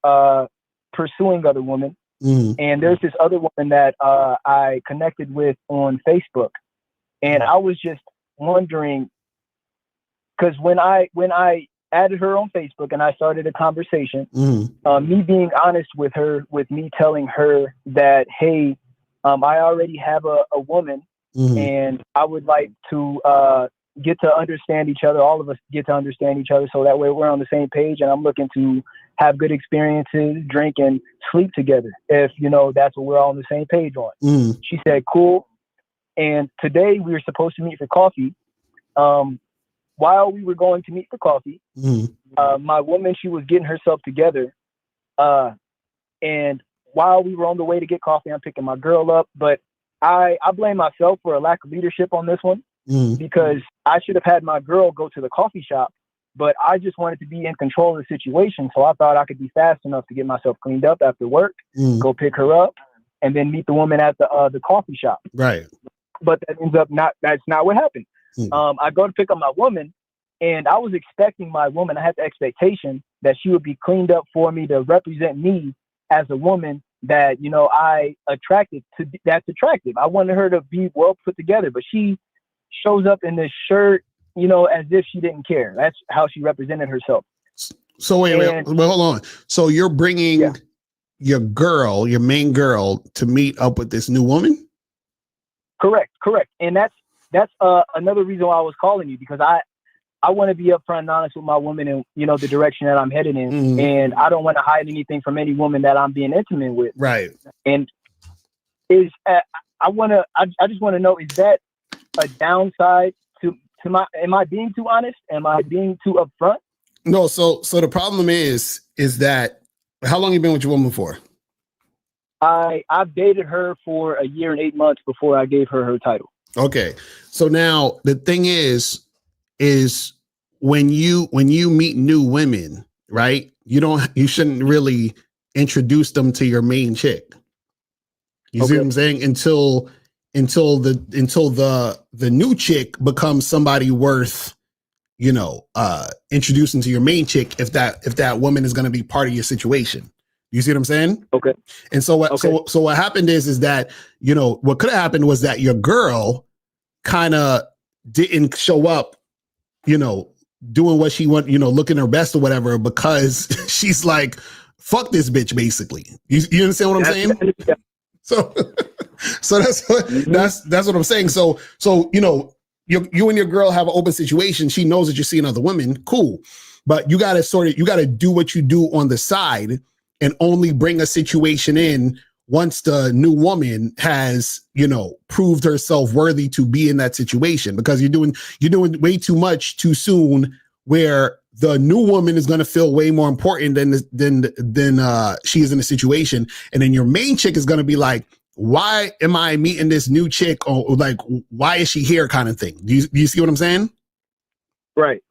pursuing other women. And there's this other woman that I connected with on Facebook. And I was just wondering, because when I added her on Facebook and I started a conversation, me being honest with her, with me telling her that, hey, I already have a woman, and I would like to get to understand each other. All of us get to understand each other, so that way we're on the same page. And I'm looking to have good experiences, drink and sleep together, if that's what we're all on the same page on. She said, cool. And today we were supposed to meet for coffee. While we were going to meet for coffee, my woman, she was getting herself together. And while we were on the way to get coffee, I'm picking my girl up. But I blame myself for a lack of leadership on this one, because I should have had my girl go to the coffee shop, but I just wanted to be in control of the situation. So I thought I could be fast enough to get myself cleaned up after work, go pick her up, and then meet the woman at the coffee shop. Right. But that ends up that's not what happened. I go to pick up my woman, and I was expecting my woman, I had the expectation that she would be cleaned up for me to represent me as a woman that, I attracted to, that's attractive. I wanted her to be well put together, but she shows up in this shirt, as if she didn't care. That's how she represented herself. So wait, hold on. So you're bringing your girl, your main girl, to meet up with this new woman? Correct. And that's another reason why I was calling you, because I want to be upfront and honest with my woman and, the direction that I'm headed in. And I don't want to hide anything from any woman that I'm being intimate with. Right. And I just want to know, is that a downside to my, am I being too honest? Am I being too upfront? No. So the problem is that, how long you been with your woman for? I've dated her for 1 year and 8 months before I gave her title. Okay. So now the thing is when you meet new women, right? You shouldn't really introduce them to your main chick. You see what I'm saying? Until the new chick becomes somebody worth, introducing to your main chick, if that woman is going to be part of your situation. You see what I'm saying? Okay. And so what happened is that, what could have happened was that your girl kind of didn't show up, doing what she want, looking her best or whatever, because she's like, fuck this bitch, basically. You understand what I'm saying? Yeah. So that's what that's what I'm saying. So you know, you and your girl have an open situation. She knows that you're seeing other women. Cool. But you gotta do what you do on the side and only bring a situation in once the new woman has, you know, proved herself worthy to be in that situation, because you're doing way too much too soon, where the new woman is going to feel way more important than she is in the situation. And then your main chick is going to be like, why am I meeting this new chick? Or like, why is she here, kind of thing. Do you see what I'm saying? Right.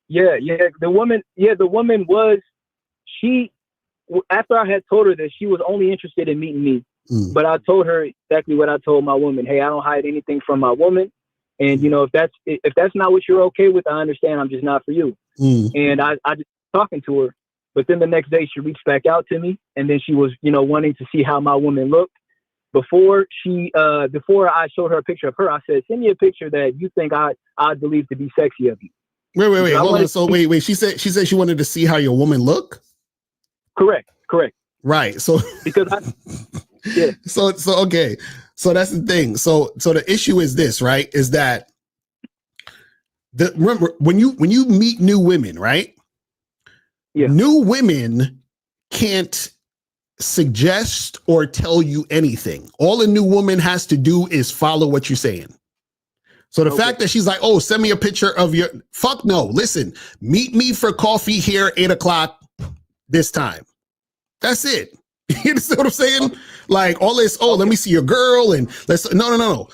Yeah. The woman was, after I had told her that, she was only interested in meeting me. But I told her exactly what I told my woman. Hey, I don't hide anything from my woman. And, you know, if that's not what you're okay with, I understand. I'm just not for you. And I just talking to her. But then the next day she reached back out to me, and then she was, you know, wanting to see how my woman looked. Before I showed her a picture of her, I said, send me a picture that you think I believe to be sexy of you. Wait, hold on. So wait. She said she wanted to see how your woman look? Correct. Right. So because yeah. So okay. So that's the thing. So the issue is this, right? Is that remember when you meet new women, right? Yeah. New women can't suggest or tell you anything. All a new woman has to do is follow what you're saying. So the fact that she's like, oh, send me a picture of your, fuck no. Listen, meet me for coffee here 8:00 this time. That's it. You understand what I'm saying? Like all this, let me see your girl and no.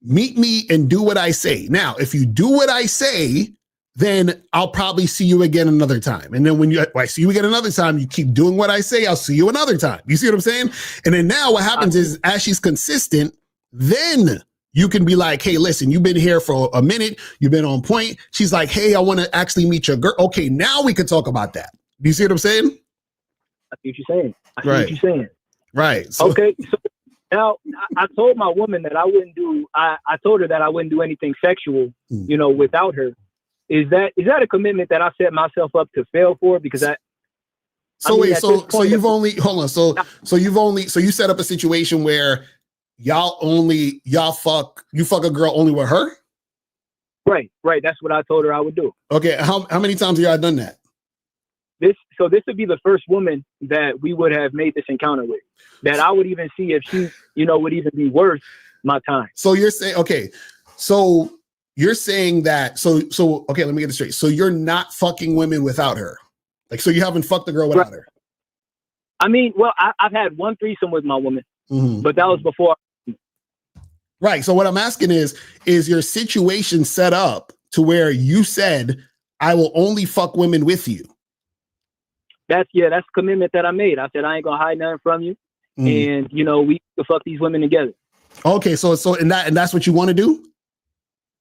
Meet me and do what I say. Now, if you do what I say, then I'll probably see you again another time. And then when I see you again another time, you keep doing what I say, I'll see you another time. You see what I'm saying? And then now what happens is, as she's consistent, then you can be like, hey, listen, you've been here for a minute. You've been on point. She's like, hey, I want to actually meet your girl. Okay, now we can talk about that. Do you see what I'm saying? I see what you're saying. What you're saying. Right. So, okay. So now I told my woman that I wouldn't do, I told her that I wouldn't do anything sexual, you know, without her. Is that a commitment that I set myself up to fail for? Because you set up a situation where you fuck a girl only with her? Right. That's what I told her I would do. Okay. How many times have y'all done that? This would be the first woman that we would have made this encounter with, that I would even see if she, you know, would even be worth my time. So you're saying, okay, so you're saying that, okay, let me get this straight. So you're not fucking women without her. Like, so you haven't fucked the girl without her. I mean, well, I've had one threesome with my woman, but that was before. Right. So what I'm asking is your situation set up to where you said, I will only fuck women with you? That's a commitment that I made. I said, I ain't gonna hide nothing from you. And, you know, we can fuck these women together. Okay. So that's what you want to do?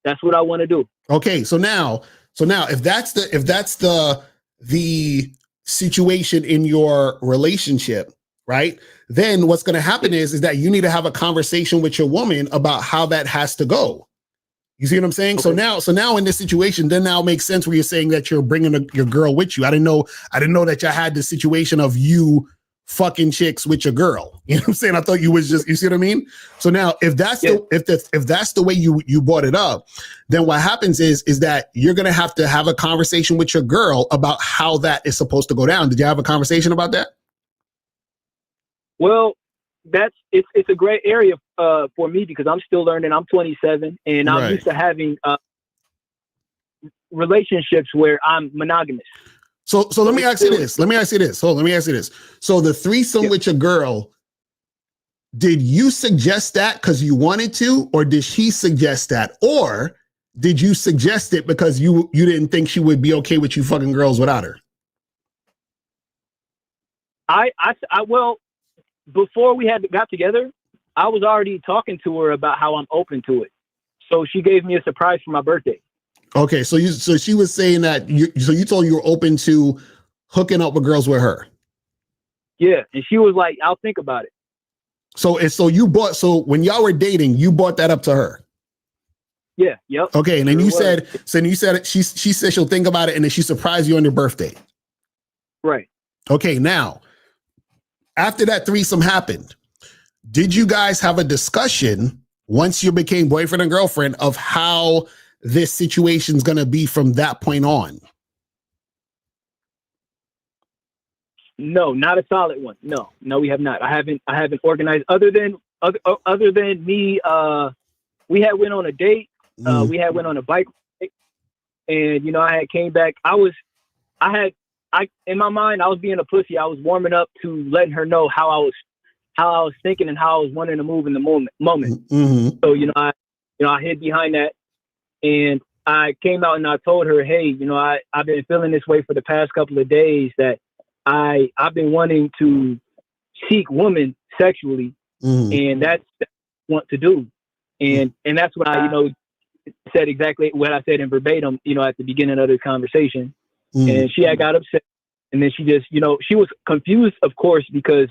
That's what I want to do. Okay. So now if that's the situation in your relationship, right? Then what's going to happen is that you need to have a conversation with your woman about how that has to go. You see what I'm saying? Okay. So now in this situation, then now it makes sense where you're saying that you're bringing your girl with you. I didn't know that y'all had the situation of you fucking chicks with your girl. You know what I'm saying? I thought you was just, you see what I mean? So now if that's the way you brought it up, then what happens is that you're going to have a conversation with your girl about how that is supposed to go down. Did you have a conversation about that? Well, it's a great area for me because I'm still learning. I'm 27 and I'm used to having relationships where I'm monogamous. So let me ask you this. Let me ask you this. So the threesome with your girl, did you suggest that because you wanted to, or did she suggest that, or did you suggest it because you didn't think she would be okay with you fucking girls without her? Well, before we got together, I was already talking to her about how I'm open to it. So she gave me a surprise for my birthday. Okay, so she was saying that you told her you were open to hooking up with girls with her. Yeah, and she was like, "I'll think about it." So when y'all were dating, you brought that up to her. Yeah. Yep. Okay, and then you said she said she'll think about it, and then she surprised you on your birthday. Right. Okay, now after that threesome happened, did you guys have a discussion once you became boyfriend and girlfriend of how this situation's going to be from that point on? No, not a solid one. No, we have not. I haven't organized other than me. We had went on a date. We had went on a bike ride, and I had came back. In my mind, I was being a pussy. I was warming up to letting her know how I was thinking and how I was wanting to move in the moment. Mm-hmm. So I hid behind that, and I came out and I told her, hey, I've been feeling this way for the past couple of days, that I've been wanting to seek women sexually, and that's what I want to do, and that's what I said exactly what I said in verbatim, at the beginning of the conversation. And she had got upset, and then she just, she was confused, of course, because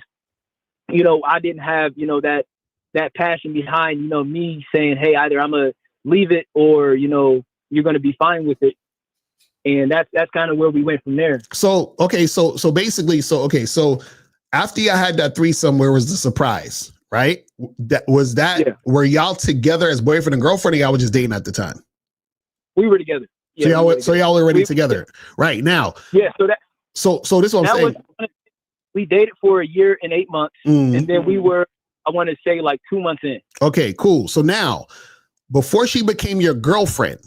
I didn't have that passion behind me saying, hey, either I'm gonna leave it or you're gonna be fine with it. And that's kind of where we went from there. So basically, after you had that threesome, where was the surprise, right? Were y'all together as boyfriend and girlfriend, or y'all were just dating at the time? We were together. Yeah, so y'all already together right now. Yeah. So this is what I'm saying. We dated for a year and 8 months, and then we were, I want to say, like 2 months in. Okay, cool. So now, before she became your girlfriend,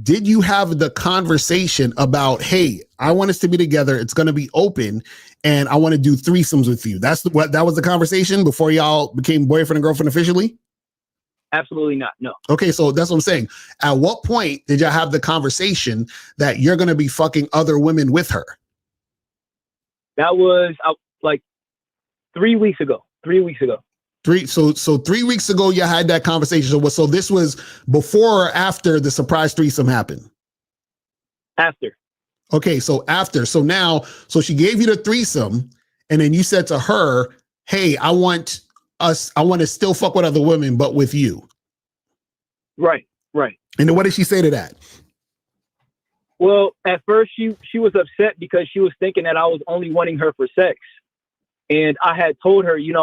did you have the conversation about, hey, I want us to be together, it's going to be open, and I want to do threesomes with you? That was the conversation before y'all became boyfriend and girlfriend officially? Absolutely not. No. Okay, so that's what I'm saying. At what point did y'all have the conversation that you're going to be fucking other women with her? That was like 3 weeks ago. 3 weeks ago. 3 weeks ago you had that conversation. So this was before or after the surprise threesome happened? After. Okay, so after. So now, she gave you the threesome, and then you said to her, hey, I want to still fuck with other women, but with you. Right. And then what did she say to that? Well, at first she was upset because she was thinking that I was only wanting her for sex. And I had told her, she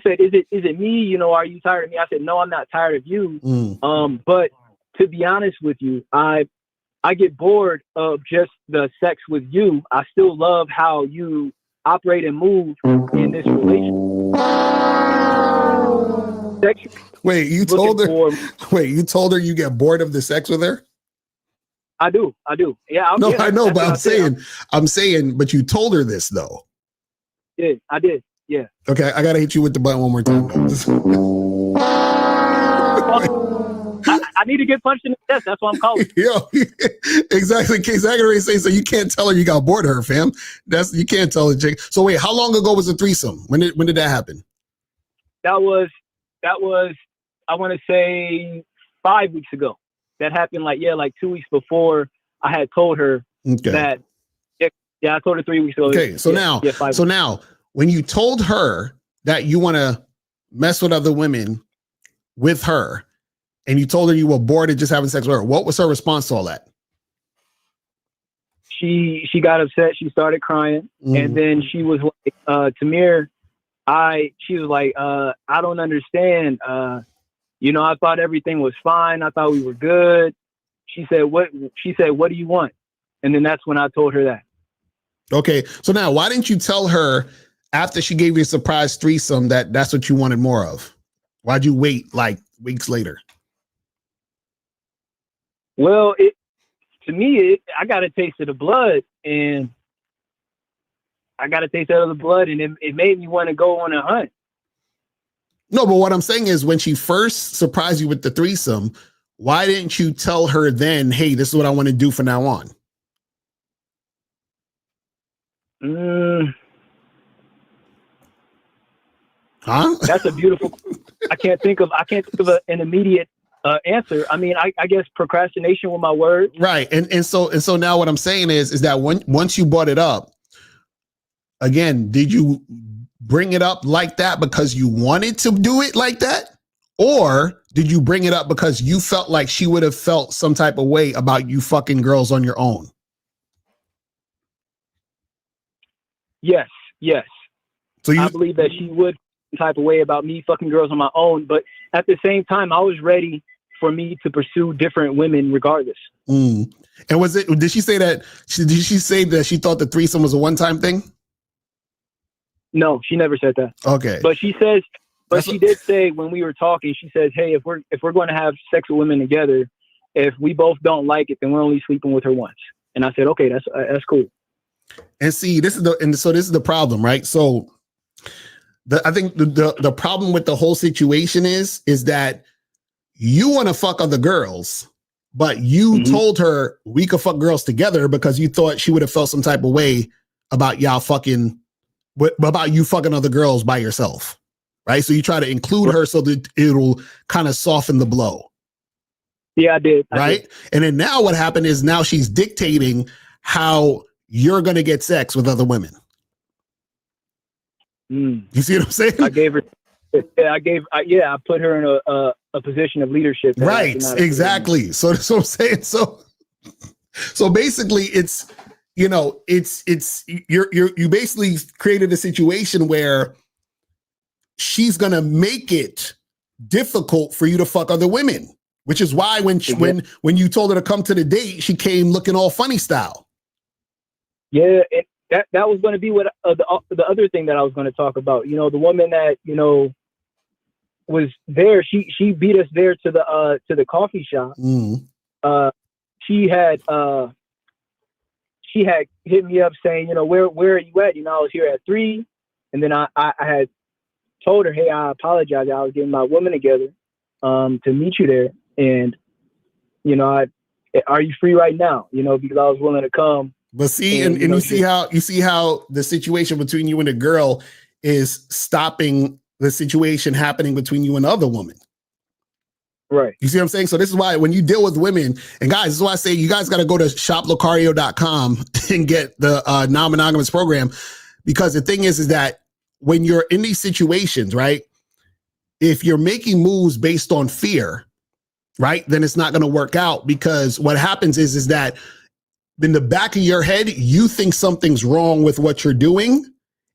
said, is it me? Are you tired of me? I said, no, I'm not tired of you. But to be honest with you, I get bored of just the sex with you. I still love how you operate and move in this relationship. Wait, you told her you get bored of the sex with her? I do. Yeah. I know, but I'm saying, but you told her this though. Yeah, I did. Yeah. Okay, I gotta hit you with the button one more time. I need to get punched in the chest. That's why I'm calling. Yo, exactly. Case I can already say, so you can't tell her you got bored of her, fam. You can't tell the chick. So wait, how long ago was the threesome? When did that happen? That was I want to say 5 weeks ago. That happened like 2 weeks before I had told her that. Yeah, I told her 3 weeks ago. Okay, so now when you told her that you want to mess with other women with her, and you told her you were bored of just having sex with her, what was her response to all that? She got upset. She started crying, and then she was like, Tamir, she was like, I don't understand. I thought everything was fine. I thought we were good. She said, what do you want? And then that's when I told her that. Okay. So now why didn't you tell her after she gave you a surprise threesome that's what you wanted more of? Why'd you wait like weeks later? Well, to me, I got a taste of the blood, and it made me want to go on a hunt. No, but what I'm saying is when she first surprised you with the threesome, why didn't you tell her then, hey, this is what I want to do from now on? Huh? That's a beautiful. I can't think of an immediate answer. I mean, I guess procrastination with my words. Right, and so now what I'm saying is that once you brought it up, again, did you bring it up like that because you wanted to do it like that, or did you bring it up because you felt like she would have felt some type of way about you fucking girls on your own? Yes. So I believe that she would type of way about me fucking girls on my own. But at the same time, I was ready for me to pursue different women regardless. And did she say that she thought the threesome was a one-time thing? No, she never said that. Okay. But she says, she did say when we were talking, she says, hey, if we're going to have sex with women together, if we both don't like it, then we're only sleeping with her once. And I said, okay, that's cool. And see, this is the problem, right? So I think the problem with the whole situation is that you want to fuck other girls, but you told her we could fuck girls together because you thought she would have felt some type of way about about you fucking other girls by yourself, right? So you try to include her so that it'll kind of soften the blow. Yeah, I did. Right? And then now what happened is now she's dictating how you're going to get sex with other women. You see what I'm saying? I gave her. I put her in a position of leadership. Right. Exactly. So that's what I'm saying. So basically it's, you basically created a situation where she's going to make it difficult for you to fuck other women, which is why when you told her to come to the date, she came looking all funny style. Yeah. That was going to be what the other thing that I was going to talk about. The woman that was there. She beat us there to the coffee shop. She had hit me up saying, where are you at? I was here at 3, and then I had told her, hey, I apologize. I was getting my woman together to meet you there, and are you free right now? Because I was willing to come. But see, and you see how the situation between you and the girl is stopping the situation happening between you and the other woman. Right. You see what I'm saying? So this is why when you deal with women, and guys, this is why I say you guys got to go to shoplocario.com and get the non-monogamous program, because the thing is that when you're in these situations, right, if you're making moves based on fear, right, then it's not going to work out, because what happens is that in the back of your head, you think something's wrong with what you're doing.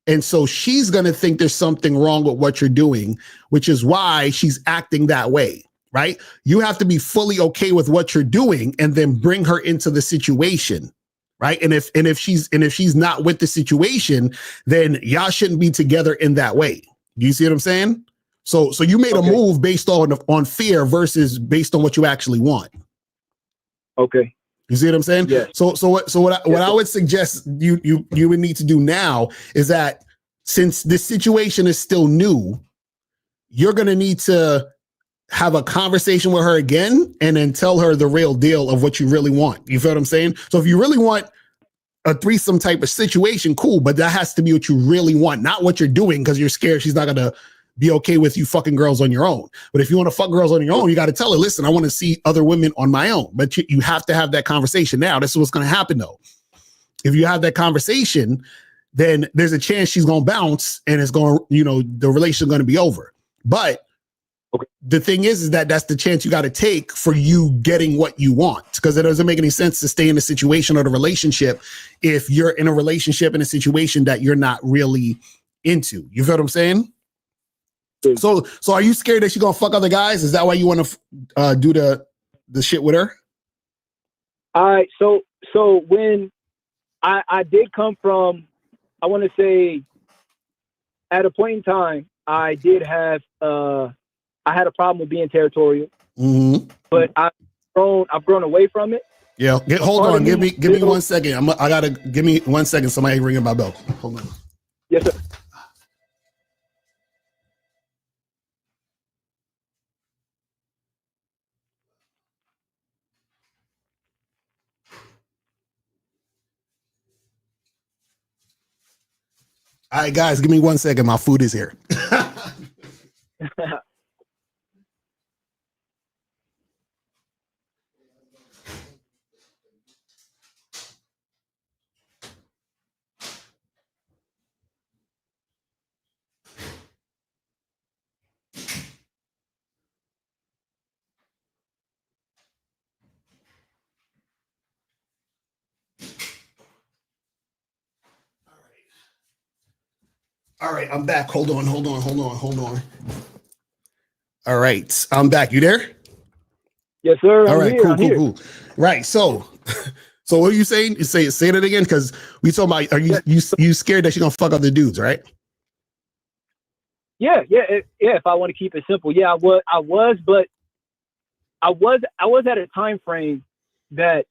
And so she's going to think there's something wrong with what you're doing, which is why she's acting that way, right? You have to be fully okay with what you're doing and then bring her into the situation, right? And if she's not with the situation, then y'all shouldn't be together in that way. Do you see what I'm saying? So you made a move based on fear versus based on what you actually want. Okay. You see what I'm saying? Yeah. So what I would suggest you would need to do now is that since this situation is still new, you're going to need to have a conversation with her again and then tell her the real deal of what you really want. You feel what I'm saying? So if you really want a threesome type of situation, cool, but that has to be what you really want, not what you're doing because you're scared she's not going to be okay with you fucking girls on your own. But if you want to fuck girls on your own, you got to tell her, listen, I want to see other women on my own. But you have to have that conversation. Now, this is what's going to happen, though. If you have that conversation, then there's a chance she's going to bounce and it's going to, the relationship is going to be over. But the thing is that that's the chance you got to take for you getting what you want, because it doesn't make any sense to stay in a situation or the relationship if you're in a relationship in a situation that you're not really into. You feel what I'm saying? So are you scared that she's gonna fuck other guys? Is that why you want to do the shit with her? All right. So when I did come from, I want to say, at a point in time, I did have I had a problem with being territorial, but I've grown away from it. Yeah. Hold on. Give me 1 second. I gotta give me 1 second. Somebody ringing my bell. Hold on. Yes, sir. All right, guys, give me 1 second. My food is here. All right, I'm back. Hold on. All right, I'm back. You there? Yes, sir. All right, I'm here. cool. Right, so what are you saying? You say that again, because we talking about, are you scared that she's gonna fuck other dudes, right? Yeah. If I want to keep it simple, yeah, I was, but I was at a time frame that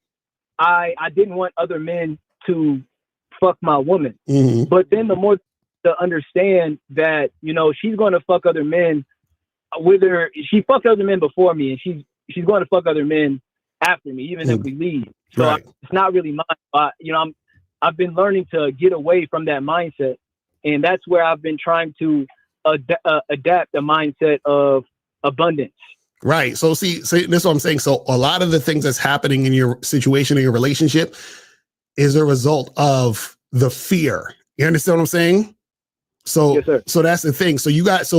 I didn't want other men to fuck my woman. Mm-hmm. But then the more to understand that, she's going to fuck other men, whether she fucked other men before me, and she's going to fuck other men after me, even if we leave. So Right. it's not really mine. I've been learning to get away from that mindset, and that's where I've been trying to adapt the mindset of abundance. Right. So see, this is what I'm saying. So a lot of the things that's happening in your situation, in your relationship, is a result of the fear. You understand what I'm saying? So, yes, sir. So that's the thing. So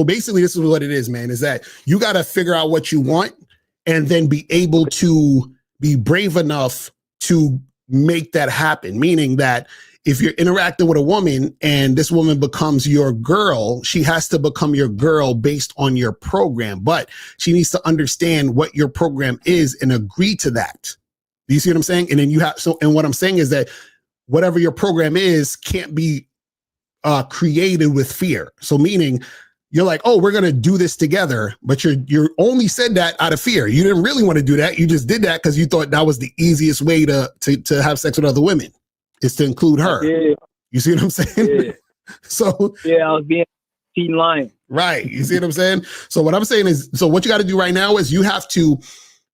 basically this is what it is, man, is that you got to figure out what you want and then be able to be brave enough to make that happen. Meaning that if you're interacting with a woman and this woman becomes your girl, she has to become your girl based on your program, but she needs to understand what your program is and agree to that. Do you see what I'm saying? And then and what I'm saying is that whatever your program is can't be created with fear. So meaning you're like, oh, we're going to do this together, but you're only said that out of fear. You didn't really want to do that. You just did that because you thought that was the easiest way to have sex with other women, is to include her. Yeah. You see what I'm saying? Yeah. So yeah, I was being teen lion. Right. You see what I'm saying? So what I'm saying is, so what you got to do right now is you have to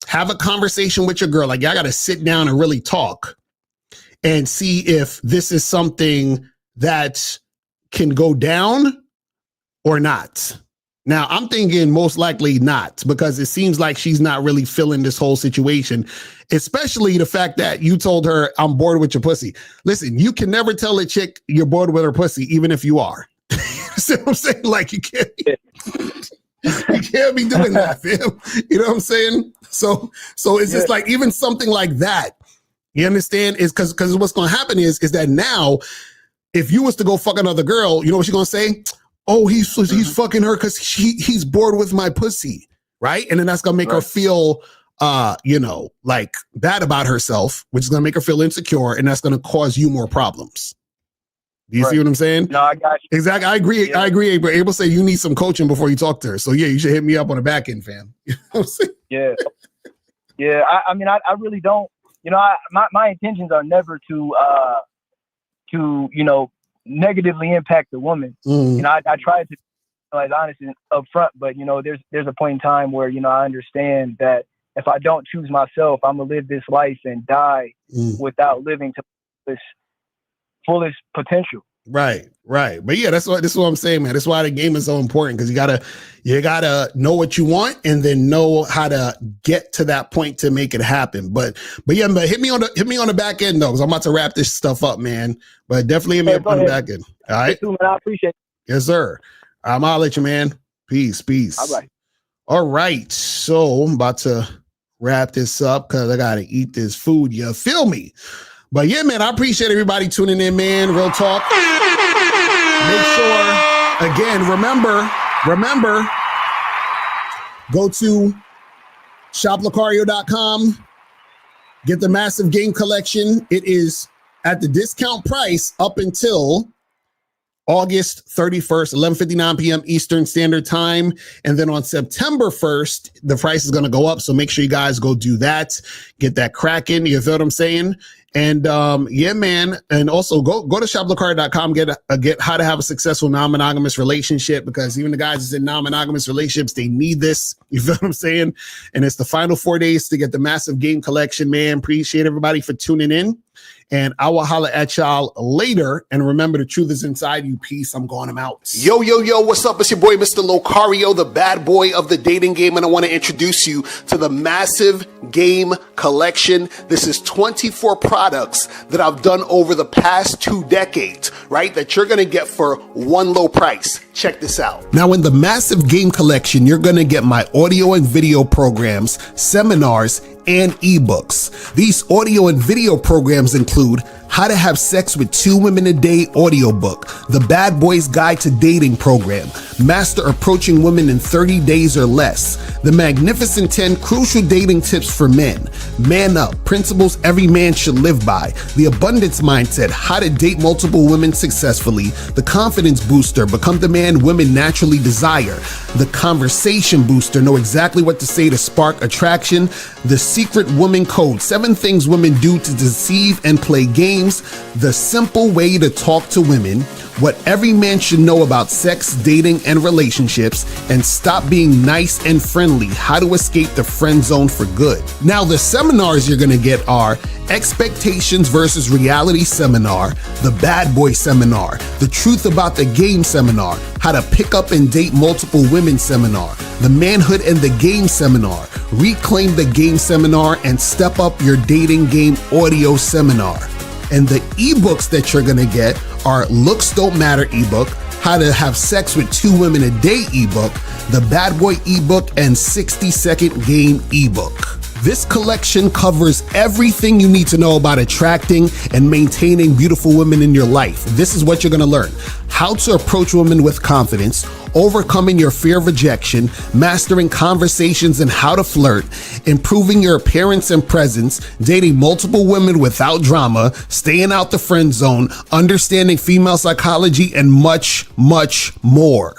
have a conversation with your girl. Like, y'all got to sit down and really talk and see if this is something that can go down or not. Now, I'm thinking most likely not, because it seems like she's not really feeling this whole situation, especially the fact that you told her, I'm bored with your pussy. Listen, you can never tell a chick you're bored with her pussy, even if you are. See what I'm saying? Like, you can't be doing that, fam. You know what I'm saying? So it's just like, even something like that, you understand, is because what's going to happen is that now, if you was to go fuck another girl, you know what she's going to say? Oh, he's fucking her because he's bored with my pussy, right? And then that's going to make her feel, like bad about herself, which is going to make her feel insecure, and that's going to cause you more problems. Do you see what I'm saying? No, I got you. Exactly. I agree. Yeah. I agree. But Abel say you need some coaching before you talk to her. So yeah, you should hit me up on the back end, fam. You know what I'm saying? Yeah. Yeah. I mean, I really don't, my intentions are never to negatively impact the woman. Mm. I try to be as honest and upfront, but there's a point in time where I understand that if I don't choose myself, I'm gonna live this life and die without living to this fullest potential. Right. But yeah, this is what I'm saying, man. That's why the game is so important, because you gotta know what you want and then know how to get to that point to make it happen. But hit me on the back end though, because I'm about to wrap this stuff up, man. But definitely hit me up on the back end. All right. Too, man. I appreciate it. Yes, sir. I'll let you, man. Peace. All right. So I'm about to wrap this up because I gotta eat this food. You feel me? But yeah, man, I appreciate everybody tuning in, man. Real talk. Make sure, again, remember, go to shoplocario.com, get the massive game collection. It is at the discount price up until August 31st, 11:59 p.m. Eastern Standard Time. And then on September 1st, the price is going to go up. So make sure you guys go do that. Get that cracking. You feel what I'm saying? And yeah, man. And also go to shoplocario.com, get how to have a successful non-monogamous relationship, because even the guys that's in non-monogamous relationships, they need this. You feel what I'm saying? And it's the final 4 days to get the massive game collection, man. Appreciate everybody for tuning in. And I will holler at y'all later. And remember, the truth is inside you. Peace. I'm going out. Yo, what's up? It's your boy, Mr. Locario, the bad boy of the dating game. And I want to introduce you to the massive game collection. This is 24 products that I've done over the past 2 decades, right? That you're going to get for one low price. Check this out. Now, in the massive game collection, you're going to get my audio and video programs, seminars, and ebooks. These audio and video programs include How to Have Sex with 2 Women a Day audiobook, The Bad Boys Guide to Dating program, Master Approaching Women in 30 Days or Less, The Magnificent 10 Crucial Dating Tips for Men, Man Up, Principles Every Man Should Live By, The Abundance Mindset, How to Date Multiple Women Successfully, The Confidence Booster, Become the Man Women Naturally Desire, The Conversation Booster, Know Exactly What to Say to Spark Attraction, The Secret Woman Code, 7 Things Women Do to Deceive and Play Games, The Simple Way to Talk to Women, What Every Man Should Know About Sex, Dating, and Relationships, and Stop Being Nice and Friendly, How to Escape the Friend Zone for Good. Now, the seminars you're going to get are Expectations versus Reality Seminar, The Bad Boy Seminar, The Truth About the Game Seminar, How to Pick Up and Date Multiple Women Seminar, The Manhood and the Game Seminar, Reclaim the Game Seminar, and Step Up Your Dating Game Audio Seminar. And the ebooks that you're gonna get are Looks Don't Matter ebook, How to Have Sex with 2 Women a Day ebook, The Bad Boy ebook, and 60-Second Game ebook. This collection covers everything you need to know about attracting and maintaining beautiful women in your life. This is what you're gonna learn: how to approach women with confidence, overcoming your fear of rejection, mastering conversations and how to flirt, improving your appearance and presence, dating multiple women without drama, staying out the friend zone, understanding female psychology, and much, much more.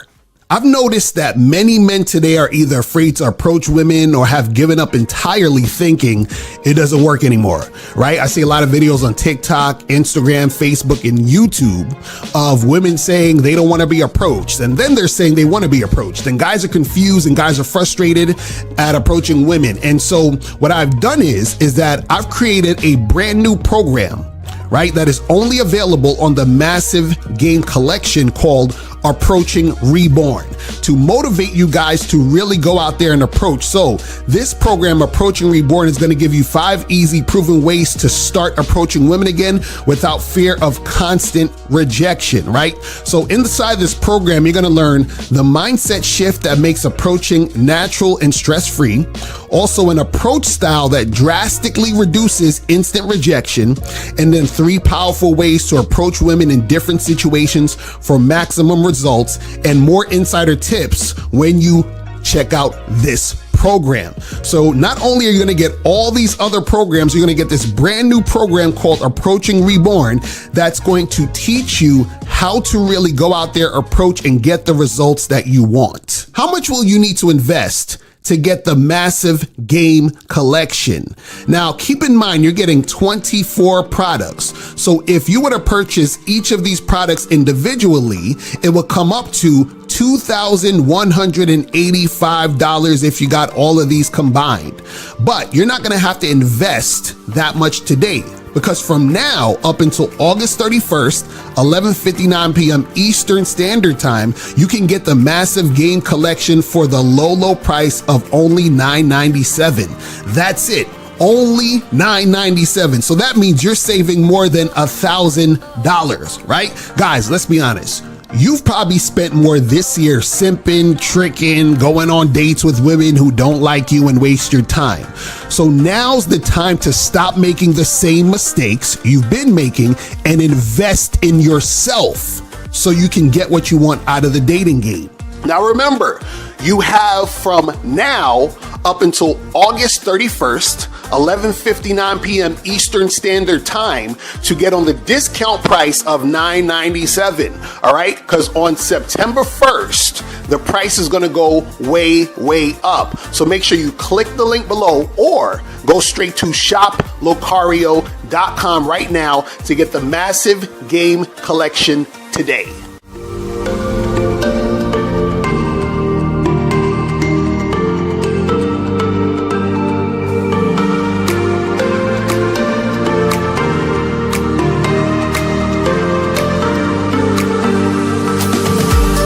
I've noticed that many men today are either afraid to approach women or have given up entirely, thinking it doesn't work anymore, right? I see a lot of videos on TikTok, Instagram, Facebook, and YouTube of women saying they don't want to be approached, and then they're saying they want to be approached, and guys are confused and guys are frustrated at approaching women. And so what I've done is that I've created a brand new program, right, that is only available on the Massive Game Collection called Approaching Reborn, to motivate you guys to really go out there and approach. So this program, Approaching Reborn, is going to give you 5 easy, proven ways to start approaching women again without fear of constant rejection, right? So inside this program, you're going to learn the mindset shift that makes approaching natural and stress-free, also an approach style that drastically reduces instant rejection, and then 3 powerful ways to approach women in different situations for maximum results, and more insider tips when you check out this program. So not only are you going to get all these other programs, you're going to get this brand new program called Approaching Reborn that's going to teach you how to really go out there, approach, and get the results that you want. How much will you need to invest to get the Massive Game Collection? Now, keep in mind, you're getting 24 products. So if you were to purchase each of these products individually, it would come up to $2,185 if you got all of these combined. But you're not gonna have to invest that much today, because from now up until August 31st, 11:59 p.m. Eastern Standard Time, you can get the Massive Game Collection for the low price of only $997. That's it. Only $997. So that means you're saving more than $1,000, right? Guys, let's be honest. You've probably spent more this year simping, tricking, going on dates with women who don't like you and waste your time. So now's the time to stop making the same mistakes you've been making and invest in yourself so you can get what you want out of the dating game. Now remember, you have from now up until August 31st, 11:59 p.m. Eastern Standard Time to get on the discount price of $997, all right? Because on September 1st, the price is gonna go way up. So make sure you click the link below or go straight to shoplocario.com right now to get the Massive Game Collection today.